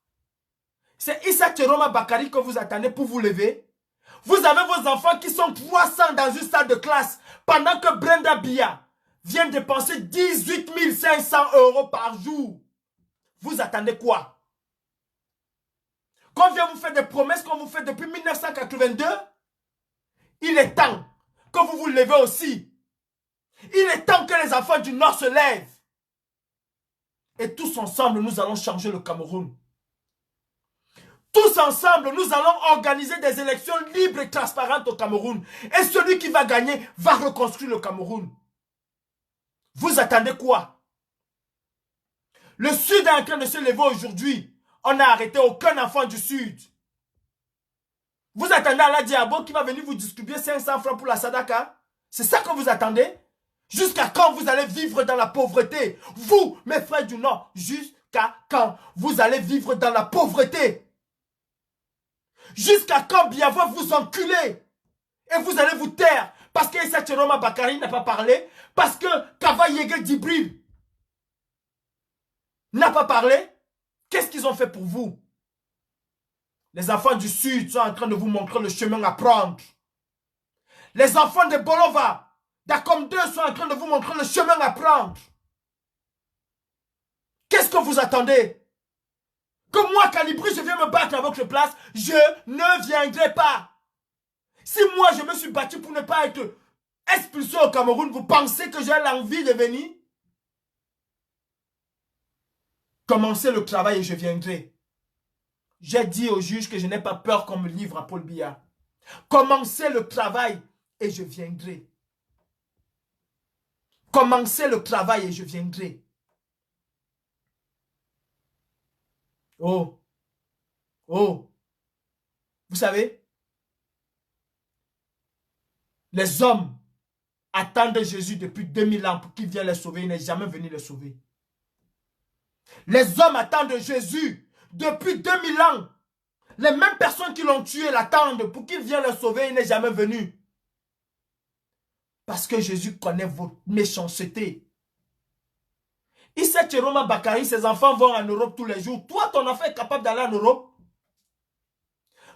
C'est Issa Tchoroma Bakari que vous attendez pour vous lever? Vous avez vos enfants qui sont 300 dans une salle de classe pendant que Brenda Bia vient dépenser 18 500 € par jour. Vous attendez quoi? Qu'on vient vous faire des promesses qu'on vous fait depuis 1982? Il est temps que vous vous levez aussi. Il est temps que les enfants du Nord se lèvent. Et tous ensemble, nous allons changer le Cameroun. Tous ensemble, nous allons organiser des élections libres et transparentes au Cameroun. Et celui qui va gagner va reconstruire le Cameroun. Vous attendez quoi? Le Sud est en train de se lever aujourd'hui. On n'a arrêté aucun enfant du Sud. Vous attendez Ala Diabo qui va venir vous distribuer 500 francs pour la Sadaka? C'est ça que vous attendez? Jusqu'à quand vous allez vivre dans la pauvreté? Vous, mes frères du Nord, jusqu'à quand vous allez vivre dans la pauvreté? Jusqu'à quand bien va vous enculer? Et vous allez vous taire parce que Issa Chiroma Bakari n'a pas parlé, parce que Kava Yege Djibril n'a pas parlé. Qu'est-ce qu'ils ont fait pour vous? Les enfants du Sud sont en train de vous montrer le chemin à prendre. Les enfants de Bolova, d'Akom 2 sont en train de vous montrer le chemin à prendre. Qu'est-ce que vous attendez? Que moi, Calibri, je viens me battre à votre place? Je ne viendrai pas. Si moi, je me suis battu pour ne pas être expulsé au Cameroun, vous pensez que j'ai l'envie de venir? Commencez le travail et je viendrai. J'ai dit au juge que je n'ai pas peur qu'on me livre à Paul Biya. Commencez le travail et je viendrai. Commencez le travail et je viendrai. Oh, oh, vous savez, les hommes attendent Jésus depuis 2000 ans pour qu'il vienne les sauver. Il n'est jamais venu les sauver. Les hommes attendent Jésus depuis 2000 ans. Les mêmes personnes qui l'ont tué l'attendent pour qu'il vienne les sauver. Il n'est jamais venu. Parce que Jésus connaît votre méchanceté. Issa Chiroma Bakari, ses enfants vont en Europe tous les jours. Toi, ton enfant est capable d'aller en Europe?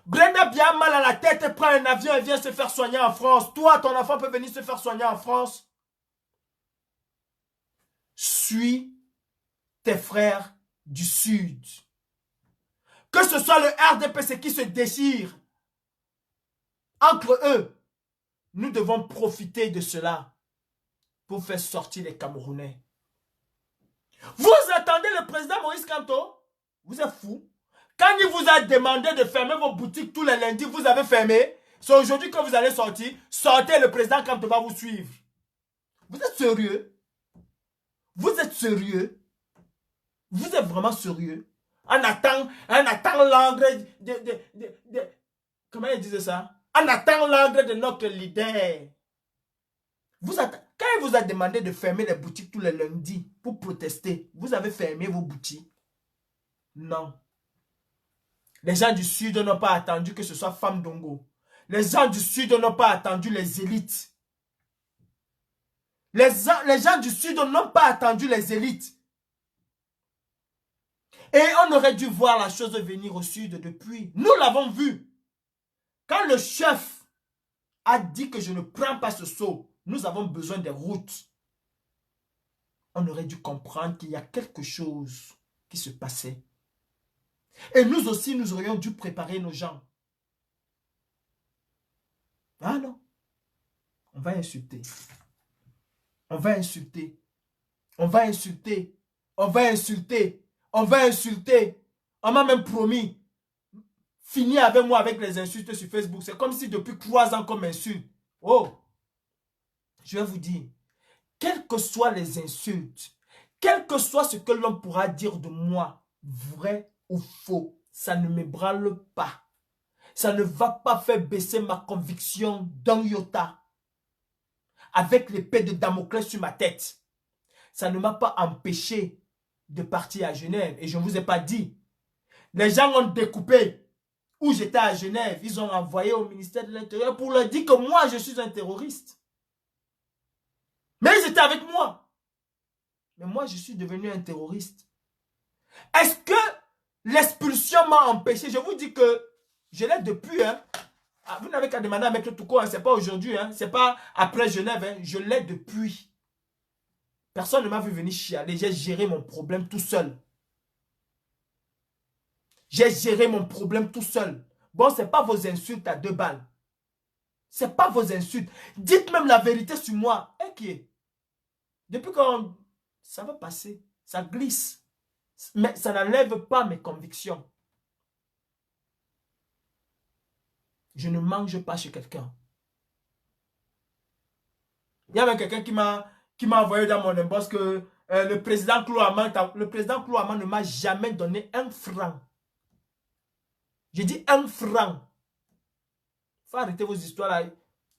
Brenda bien mal à la tête, prend un avion et vient se faire soigner en France. Toi, ton enfant peut venir se faire soigner en France. Suis tes frères du Sud. Que ce soit le RDPC qui se déchire entre eux, nous devons profiter de cela pour faire sortir les Camerounais. Vous attendez le président Moïse Kamto? Vous êtes fou. Quand il vous a demandé de fermer vos boutiques tous les lundis, vous avez fermé. C'est aujourd'hui que vous allez sortir. Sortez, le président Kamto va vous suivre. Vous êtes sérieux? Vous êtes sérieux? Vous êtes vraiment sérieux? On attend l'ordre comment il disait ça? On attend l'ordre de notre leader. Quand il vous a demandé de fermer les boutiques tous les lundis pour protester, vous avez fermé vos boutiques? Non. Les gens du Sud n'ont pas attendu que ce soit Femme Dongo. Les gens du Sud n'ont pas attendu les élites. Les gens du Sud n'ont pas attendu les élites. Et on aurait dû voir la chose venir au Sud depuis. Nous l'avons vu. Quand le chef a dit que je ne prends pas ce saut, nous avons besoin des routes. On aurait dû comprendre qu'il y a quelque chose qui se passait. Et nous aussi, nous aurions dû préparer nos gens. Ah non. On va insulter. On va insulter. On va insulter. On va insulter. On va insulter. On m'a même promis. Fini avec moi avec les insultes sur Facebook. C'est comme si depuis 3 ans qu'on m'insulte. Oh. Je vais vous dire. Quelles que soient les insultes, quel que soit ce que l'on pourra dire de moi, vrai ou faux, ça ne m'ébranle pas. Ça ne va pas faire baisser ma conviction d'un iota. Avec l'épée de Damoclès sur ma tête. Ça ne m'a pas empêché de partir à Genève. Et je ne vous ai pas dit. Les gens ont découpé où j'étais à Genève. Ils ont envoyé au ministère de l'Intérieur pour leur dire que moi, je suis un terroriste. Mais ils étaient avec moi. Mais moi, je suis devenu un terroriste. Est-ce que l'expulsion m'a empêché? Je vous dis que je l'ai depuis. Hein. Vous n'avez qu'à demander à Maître Touko. Hein. Ce n'est pas aujourd'hui. Hein. Ce n'est pas après Genève. Hein. Je l'ai depuis. Personne ne m'a vu venir chialer. J'ai géré mon problème tout seul. J'ai géré mon problème tout seul. Bon, ce n'est pas vos insultes à 2 balles. Ce n'est pas vos insultes. Dites même la vérité sur moi. Okay. Depuis qu'on... Ça va passer. Ça glisse. Mais ça n'enlève pas mes convictions. Je ne mange pas chez quelqu'un. Il y avait quelqu'un qui m'a envoyé dans mon inbox que le président Klouaman ne m'a jamais donné un franc. J'ai dit un franc. Il faut arrêter vos histoires là.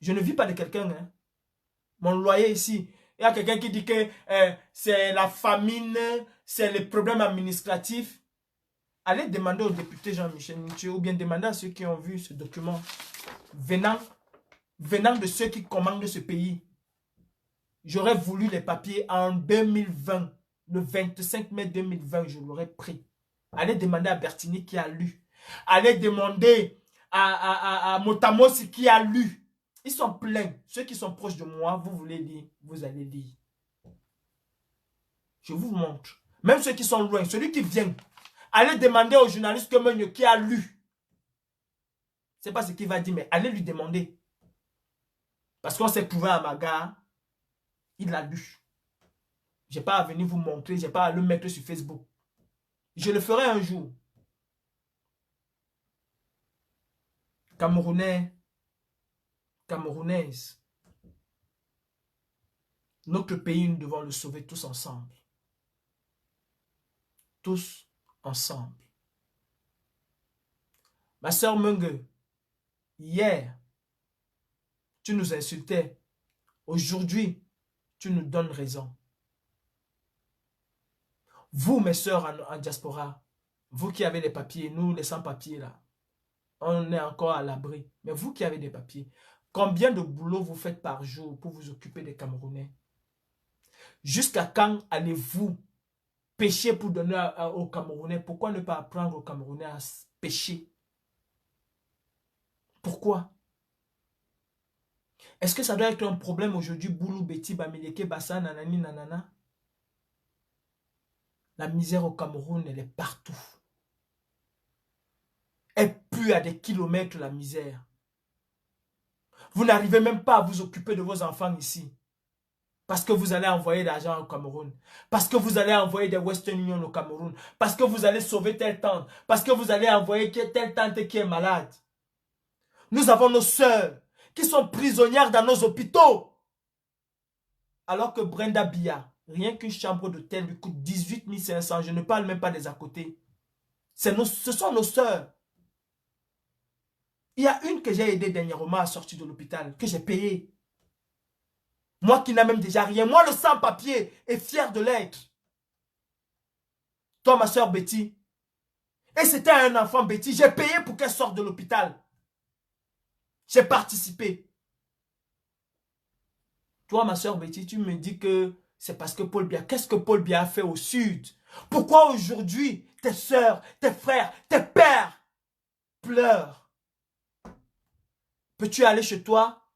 Je ne vis pas de quelqu'un. Hein. Mon loyer ici. Il y a quelqu'un qui dit que c'est la famine, c'est les problèmes administratifs. Allez demander au député Jean-Michel Nithieu ou bien demander à ceux qui ont vu ce document venant de ceux qui commandent ce pays. J'aurais voulu les papiers en 2020. Le 25 mai 2020, je l'aurais pris. Allez demander à Bertini qui a lu. Allez demander à Motamosi qui a lu. Ils sont pleins. Ceux qui sont proches de moi, vous voulez lire, vous allez lire. Je vous montre. Même ceux qui sont loin, celui qui vient, allez demander au journaliste qui a lu. C'est pas ce qu'il va dire, mais allez lui demander. Parce qu'on s'est trouvé à ma gare, il l'a lu. Je n'ai pas à venir vous montrer, je n'ai pas à le mettre sur Facebook. Je le ferai un jour. Camerounais, Camerounaises, notre pays, nous devons le sauver tous ensemble. Tous ensemble. Ma soeur Menge, hier, tu nous insultais. Aujourd'hui, tu nous donnes raison. Vous, mes soeurs en diaspora, vous qui avez les papiers, nous les sans-papiers là, on est encore à l'abri. Mais vous qui avez des papiers, combien de boulot vous faites par jour pour vous occuper des Camerounais? Jusqu'à quand allez-vous pêcher pour donner aux Camerounais? Pourquoi ne pas apprendre aux Camerounais à pêcher? Pourquoi? Est-ce que ça doit être un problème aujourd'hui, Boulou, Beti, Bamileke, Bassa, Nanani, Nanana? La misère au Cameroun, elle est partout. Elle pue à des kilomètres la misère. Vous n'arrivez même pas à vous occuper de vos enfants ici. Parce que vous allez envoyer de l'argent au Cameroun. Parce que vous allez envoyer des Western Union au Cameroun. Parce que vous allez sauver telle tante. Parce que vous allez envoyer telle tante qui est malade. Nous avons nos sœurs qui sont prisonnières dans nos hôpitaux. Alors que Brenda Bia, rien qu'une chambre d'hôtel lui coûte 18 500. Je ne parle même pas des à côté. Ce sont nos sœurs. Il y a une que j'ai aidée dernièrement à sortir de l'hôpital, que j'ai payée. Moi qui n'ai même déjà rien. Moi, le sans-papier, est fier de l'être. Toi, ma soeur Betty. Et c'était un enfant Betty. J'ai payé pour qu'elle sorte de l'hôpital. J'ai participé. Toi, ma soeur Betty, tu me dis que c'est parce que Paul Biya. Qu'est-ce que Paul Biya a fait au sud? Pourquoi aujourd'hui, tes soeurs, tes frères, tes pères pleurent? Peux-tu aller chez toi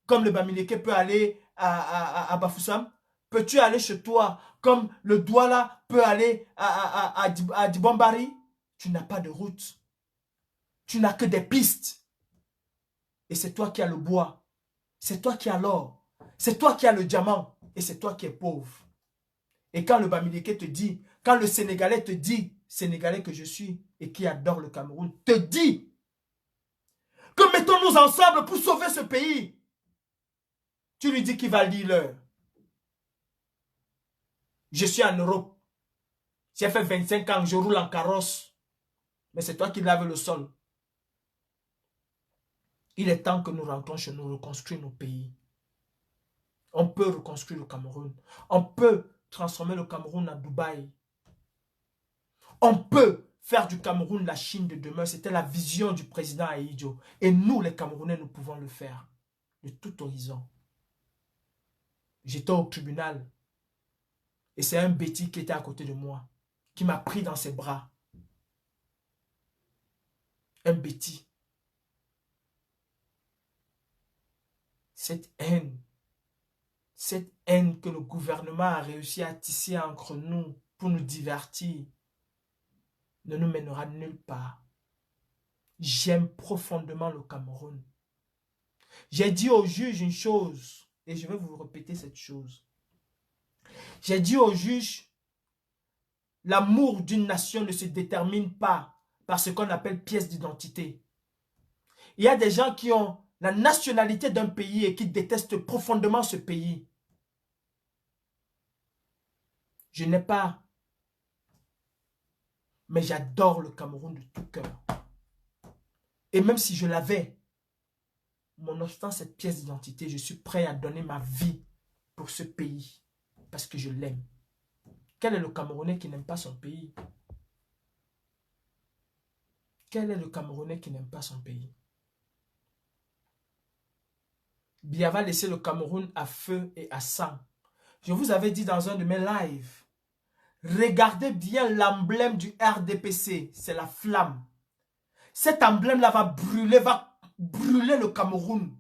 comme le Bamileke peut aller à Bafoussam? Peux-tu aller chez toi comme le Douala peut aller à Dibambari? Tu n'as pas de route. Tu n'as que des pistes. Et c'est toi qui as le bois. C'est toi qui as l'or. C'est toi qui as le diamant. Et c'est toi qui es pauvre. Et quand le Bamileke te dit, quand le Sénégalais te dit, Sénégalais que je suis et qui adore le Cameroun, te dit que mettons-nous ensemble pour sauver ce pays. Tu lui dis qu'il va lire l'heure. Je suis en Europe. J'ai fait 25 ans, je roule en carrosse. Mais c'est toi qui laves le sol. Il est temps que nous rentrons chez nous, reconstruire nos pays. On peut reconstruire le Cameroun. On peut transformer le Cameroun en Dubaï. On peut faire du Cameroun la Chine de demain. C'était la vision du président Ahidjo. Et nous, les Camerounais, nous pouvons le faire. De tout horizon. J'étais au tribunal. Et c'est un Betty qui était à côté de moi. Qui m'a pris dans ses bras. Un Betty. Cette haine que le gouvernement a réussi à tisser entre nous pour nous divertir ne nous mènera nulle part. J'aime profondément le Cameroun. J'ai dit au juge une chose, et je vais vous répéter cette chose. J'ai dit au juge, l'amour d'une nation ne se détermine pas par ce qu'on appelle pièce d'identité. Il y a des gens qui ont la nationalité d'un pays et qui détestent profondément ce pays. Je n'ai pas, mais j'adore le Cameroun de tout cœur. Et même si je l'avais, nonobstant cette pièce d'identité, je suis prêt à donner ma vie pour ce pays parce que je l'aime. Quel est le Camerounais qui n'aime pas son pays? Quel est le Camerounais qui n'aime pas son pays? Biya va laisser le Cameroun à feu et à sang. Je vous avais dit dans un de mes lives, regardez bien l'emblème du RDPC, c'est la flamme. Cet emblème-là va brûler le Cameroun.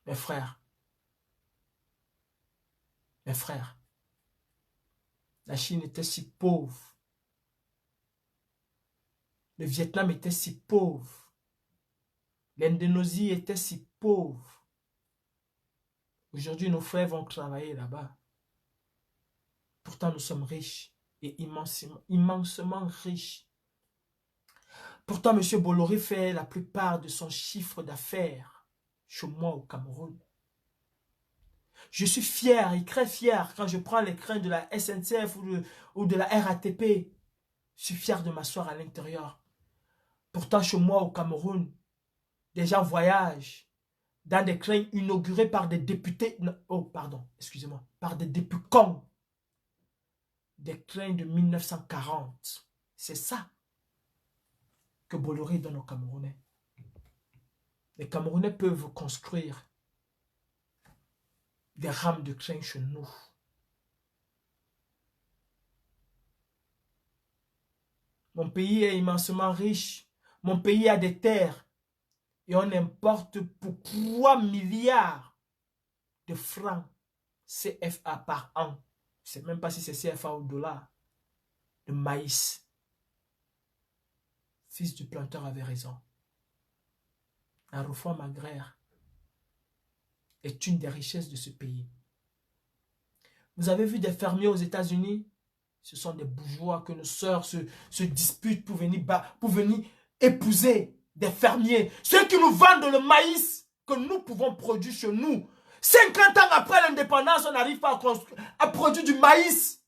Mes frères, la Chine était si pauvre. Le Vietnam était si pauvre. L'Indonésie était si pauvre. Aujourd'hui, nos frères vont travailler là-bas. Pourtant, nous sommes riches et immensément riches. Pourtant, M. Bolloré fait la plupart de son chiffre d'affaires chez moi au Cameroun. Je suis fier et très fier quand je prends les trains de la SNCF ou de la RATP. Je suis fier de m'asseoir à l'intérieur. Pourtant, chez moi au Cameroun, des gens voyagent dans des trains inaugurés par des députés, par des dépucons. Des trains de 1940. C'est ça que Bolloré donne aux Camerounais. Les Camerounais peuvent construire des rames de train chez nous. Mon pays est immensément riche. Mon pays a des terres. Et on importe pour 3 milliards de francs CFA par an. Je ne sais même pas si c'est CFA ou dollar. De maïs. Fils du planteur avait raison. La réforme agraire est une des richesses de ce pays. Vous avez vu des fermiers aux États-Unis? Ce sont des bourgeois que nos sœurs se disputent pour venir épouser des fermiers. Ceux qui nous vendent le maïs que nous pouvons produire chez nous. 50 ans après l'indépendance, on n'arrive pas à produire du maïs.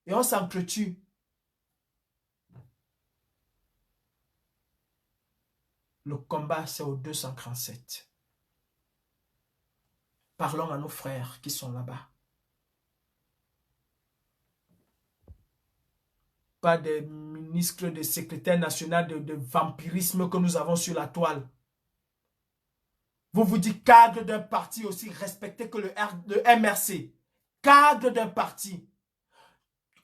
Et on s'entretue. Le combat, c'est au 237. Parlons à nos frères qui sont là-bas. Pas des ministres, des secrétaires nationaux de vampirisme que nous avons sur la toile. Vous vous dites cadre d'un parti aussi respecté que le MRC. Cadre d'un parti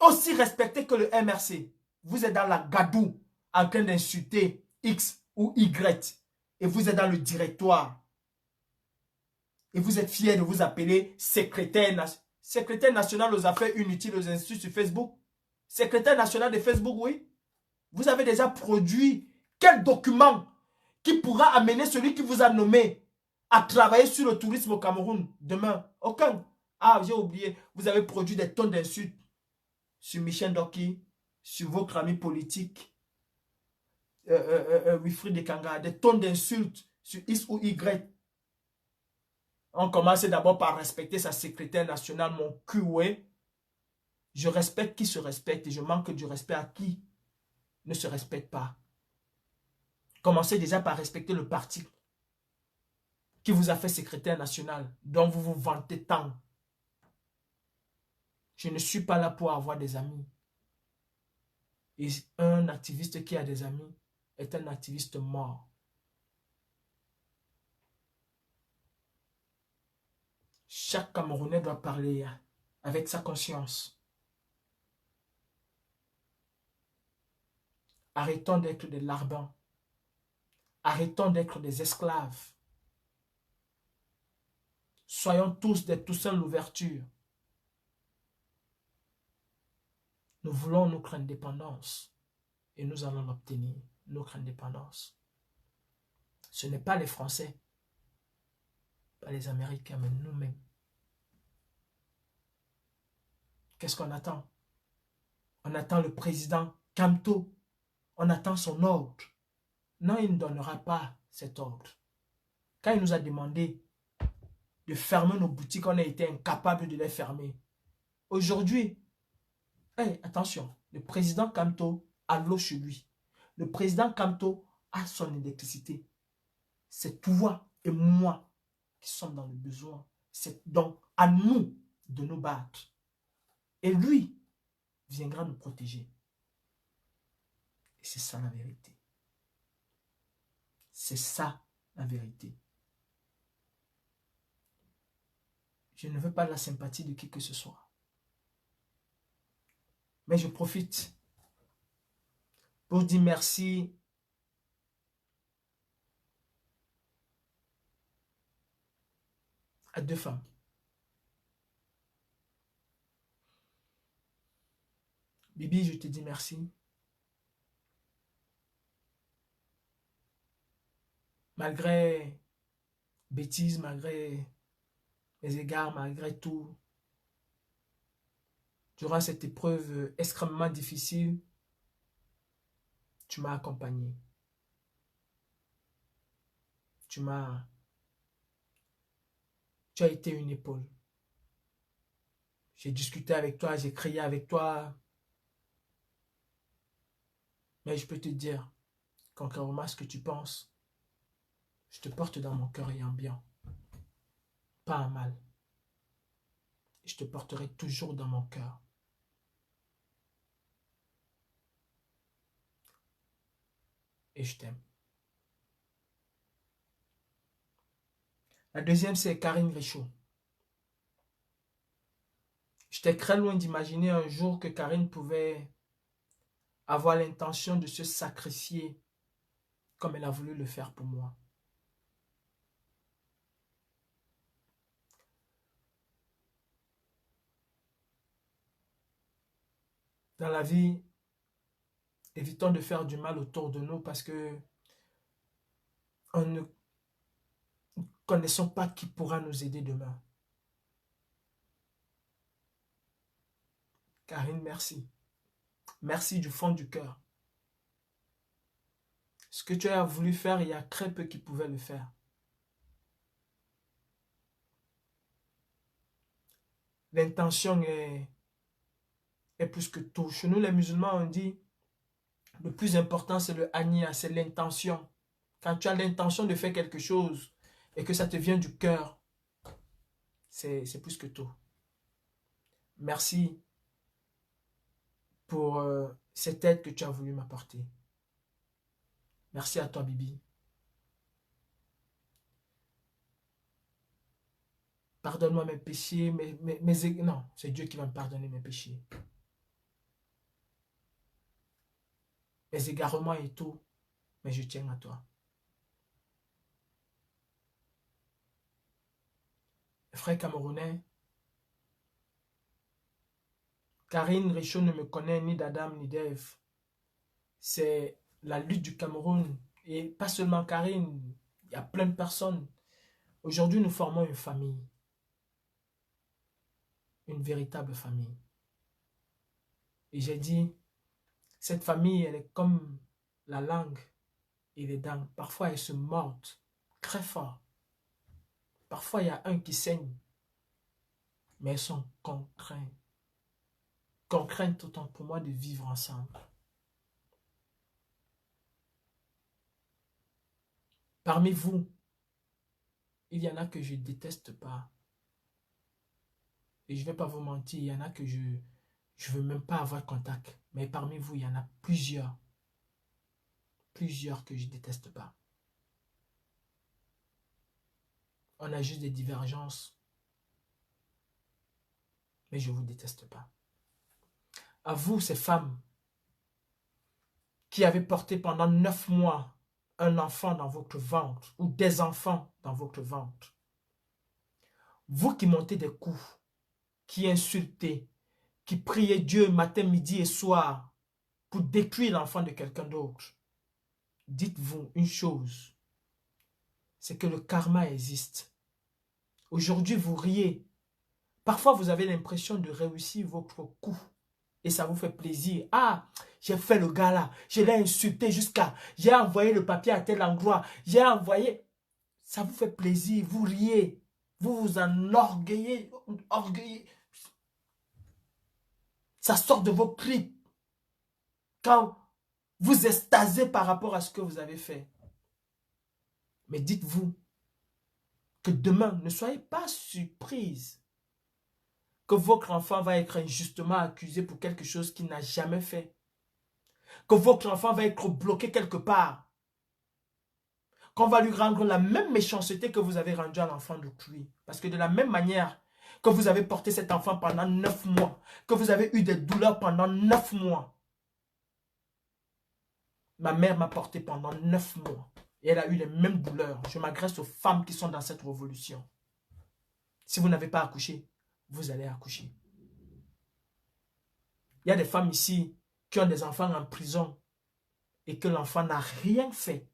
aussi respecté que le MRC. Vous êtes dans la gadoue en train d'insulter X ou Y. Et vous êtes dans le directoire. Et vous êtes fiers de vous appeler secrétaire national aux affaires inutiles aux instituts sur Facebook. Secrétaire national de Facebook, oui. Vous avez déjà produit quel document qui pourra amener celui qui vous a nommé à travailler sur le tourisme au Cameroun demain? Aucun. Ah, j'ai oublié. Vous avez produit des tonnes d'insultes sur Michel Doki, sur votre ami politique, Wilfried Dekanga, des tonnes d'insultes sur X ou Y. On commence d'abord par respecter sa secrétaire nationale, mon cul, ouais. Je respecte qui se respecte et je manque du respect à qui ne se respecte pas. Commencez déjà par respecter le parti qui vous a fait secrétaire national, dont vous vous vantez tant. Je ne suis pas là pour avoir des amis. Et un activiste qui a des amis est un activiste mort. Chaque Camerounais doit parler avec sa conscience. Arrêtons d'être des larbins. Arrêtons d'être des esclaves. Soyons tous des Toussaint l'ouverture. Nous voulons notre indépendance et nous allons l'obtenir, notre indépendance. Ce n'est pas les Français, pas les Américains, mais nous-mêmes. Qu'est-ce qu'on attend? On attend le président Kamto. On attend son ordre. Non, il ne donnera pas cet ordre. Quand il nous a demandé de fermer nos boutiques, on a été incapable de les fermer. Aujourd'hui, hey, attention, le président Kamto a l'eau chez lui. Le président Kamto a son électricité. C'est toi et moi qui sommes dans le besoin. C'est donc à nous de nous battre. Et lui viendra nous protéger. Et c'est ça la vérité. C'est ça la vérité. Je ne veux pas la sympathie de qui que ce soit. Mais je profite pour dire merci à 2 femmes. Bibi, je te dis merci. Malgré bêtises, malgré mes égards, malgré tout, durant cette épreuve extrêmement difficile, tu m'as accompagné. Tu as été une épaule. J'ai discuté avec toi, j'ai crié avec toi. Mais je peux te dire, contrairement à ce que tu penses, je te porte dans mon cœur et en bien. Pas en mal. Je te porterai toujours dans mon cœur. Et je t'aime. La deuxième, c'est Karine Richaud. J'étais très loin d'imaginer un jour que Karine pouvait avoir l'intention de se sacrifier comme elle a voulu le faire pour moi. Dans la vie, évitons de faire du mal autour de nous parce que on ne connaissons pas qui pourra nous aider demain. Karine, merci. Merci du fond du cœur. Ce que tu as voulu faire, il y a très peu qui pouvaient le faire. L'intention est plus que tout. Chez nous, les musulmans, on dit, le plus important, c'est le ania, c'est l'intention. Quand tu as l'intention de faire quelque chose et que ça te vient du cœur, c'est plus que tout. Merci pour cette aide que tu as voulu m'apporter. Merci à toi, Bibi. Pardonne-moi mes péchés, non, c'est Dieu qui va me pardonner mes péchés. Mes égarements et tout, mais je tiens à toi. Frère camerounais, Karine Richaud ne me connaît ni d'Adam ni d'Ève. C'est la lutte du Cameroun. Et pas seulement Karine, il y a plein de personnes. Aujourd'hui, nous formons une famille. Une véritable famille. Et j'ai dit, cette famille, elle est comme la langue et les dents. Parfois, elles se mordent très fort. Parfois, il y a un qui saigne. Mais elles sont contraintes. Contraintes autant pour moi de vivre ensemble. Parmi vous, il y en a que je ne déteste pas. Et je ne vais pas vous mentir, il y en a que je ne veux même pas avoir contact. Mais parmi vous, il y en a plusieurs. Plusieurs que je ne déteste pas. On a juste des divergences. Mais je ne vous déteste pas. À vous, ces femmes qui avez porté pendant 9 mois un enfant dans votre ventre ou des enfants dans votre ventre. Vous qui montez des coups, qui insultez, qui priez Dieu matin, midi et soir pour détruire l'enfant de quelqu'un d'autre. Dites-vous une chose, c'est que le karma existe. Aujourd'hui, vous riez. Parfois, vous avez l'impression de réussir votre coup. Et ça vous fait plaisir. Ah, j'ai fait le gars là. Je l'ai insulté jusqu'à... J'ai envoyé le papier à tel endroit. J'ai envoyé... Ça vous fait plaisir. Vous riez. Vous vous enorgueillez. Ça sort de vos tripes. Quand vous extasiez par rapport à ce que vous avez fait. Mais dites-vous que demain, ne soyez pas surprise que votre enfant va être injustement accusé pour quelque chose qu'il n'a jamais fait. Que votre enfant va être bloqué quelque part. Qu'on va lui rendre la même méchanceté que vous avez rendue à l'enfant d'autrui. Parce que de la même manière que vous avez porté cet enfant pendant 9 mois, que vous avez eu des douleurs pendant 9 mois, ma mère m'a porté pendant 9 mois. Et elle a eu les mêmes douleurs. Je m'adresse aux femmes qui sont dans cette révolution. Si vous n'avez pas accouché, vous allez accoucher. Il y a des femmes ici qui ont des enfants en prison et que l'enfant n'a rien fait.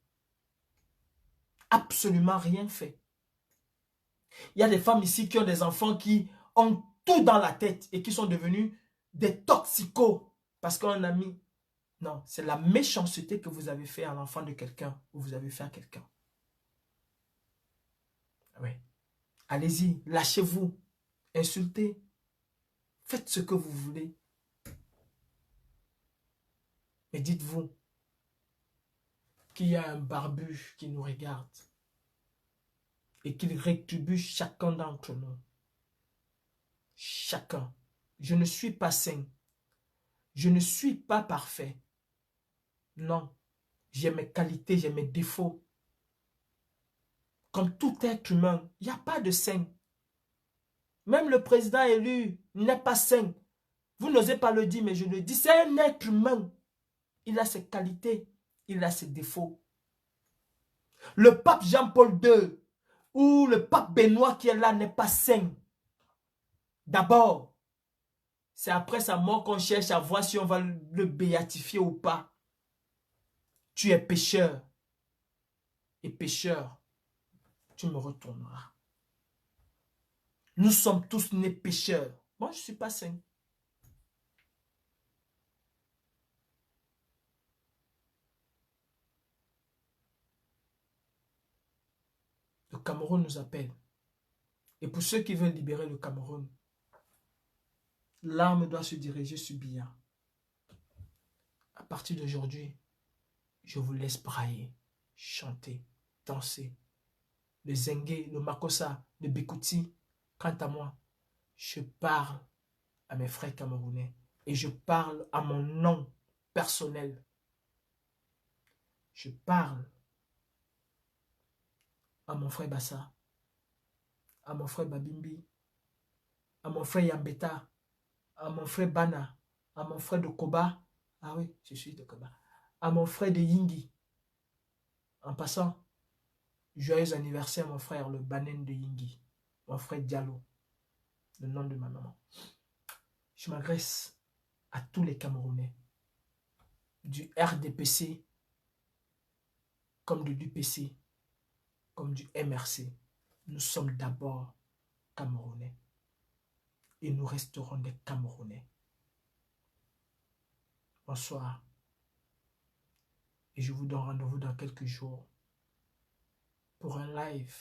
Absolument rien fait. Il y a des femmes ici qui ont des enfants qui ont tout dans la tête et qui sont devenus des toxicos parce qu'on a mis... Non, c'est la méchanceté que vous avez fait à l'enfant de quelqu'un ou vous avez fait à quelqu'un. Oui. Allez-y, lâchez-vous, insultez, faites ce que vous voulez. Mais dites-vous qu'il y a un barbu qui nous regarde et qu'il rétribue chacun d'entre nous. Chacun. Je ne suis pas saint. Je ne suis pas parfait. Non. J'ai mes qualités, j'ai mes défauts. Comme tout être humain, il n'y a pas de saint. Même le président élu n'est pas saint. Vous n'osez pas le dire, mais je le dis. C'est un être humain. Il a ses qualités, il a ses défauts. Le pape Jean-Paul II ou le pape Benoît qui est là n'est pas saint. D'abord, c'est après sa mort qu'on cherche à voir si on va le béatifier ou pas. Tu es pécheur. Et pécheur, tu me retourneras. Nous sommes tous nés pécheurs. Moi, je ne suis pas saint. Le Cameroun nous appelle. Et pour ceux qui veulent libérer le Cameroun, l'arme doit se diriger sur Biya. À partir d'aujourd'hui, je vous laisse brailler, chanter, danser. Le Zengue, le Makossa, le Bikuti. Quant à moi, je parle à mes frères camerounais et je parle à mon nom personnel. Je parle à mon frère Bassa, à mon frère Babimbi, à mon frère Yambeta, à mon frère Bana, à mon frère de Koba. Ah oui, je suis de Koba. À mon frère de Yingi. En passant, joyeux anniversaire mon frère, le Banen de Yingi. Mon frère Diallo, le nom de ma maman. Je m'adresse à tous les Camerounais, du RDPC, comme de l'UPC, comme du MRC. Nous sommes d'abord Camerounais. Et nous resterons des Camerounais. Bonsoir. Et je vous donne rendez-vous dans quelques jours pour un live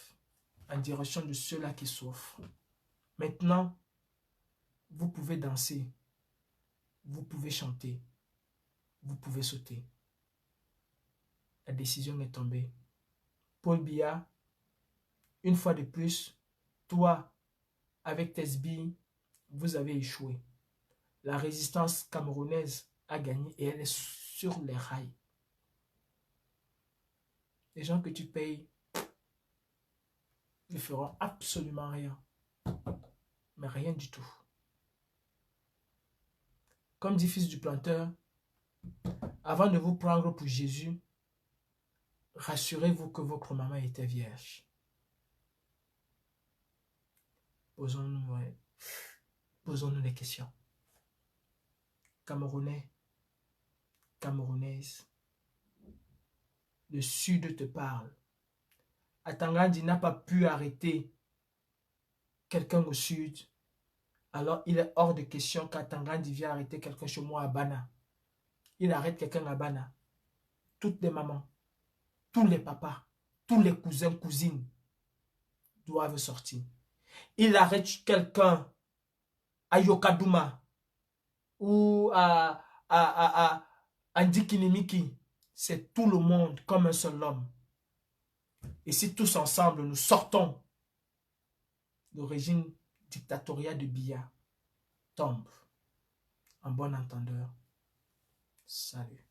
en direction de ceux-là qui souffrent. Maintenant, vous pouvez danser, vous pouvez chanter, vous pouvez sauter. La décision est tombée. Paul Biya, une fois de plus, toi, avec tes sbilles, vous avez échoué. La résistance camerounaise a gagné et elle est sur les rails. Les gens que tu payes ne feront absolument rien. Mais rien du tout. Comme dit fils du planteur, avant de vous prendre pour Jésus, rassurez-vous que votre maman était vierge. Posons-nous des questions. Camerounais, Camerounaises, le Sud te parle. Atangandi n'a pas pu arrêter quelqu'un au Sud alors il est hors de question qu'Atangandi vienne arrêter quelqu'un chez moi à Bana. Il arrête quelqu'un à Bana. Toutes les mamans, tous les papas, tous les cousins, cousines doivent sortir. Il arrête quelqu'un à Yokadouma ou à Ndikinimiki. C'est tout le monde comme un seul homme. Et si tous ensemble nous sortons, le régime dictatorial de Biya tombe. En bon entendeur, salut.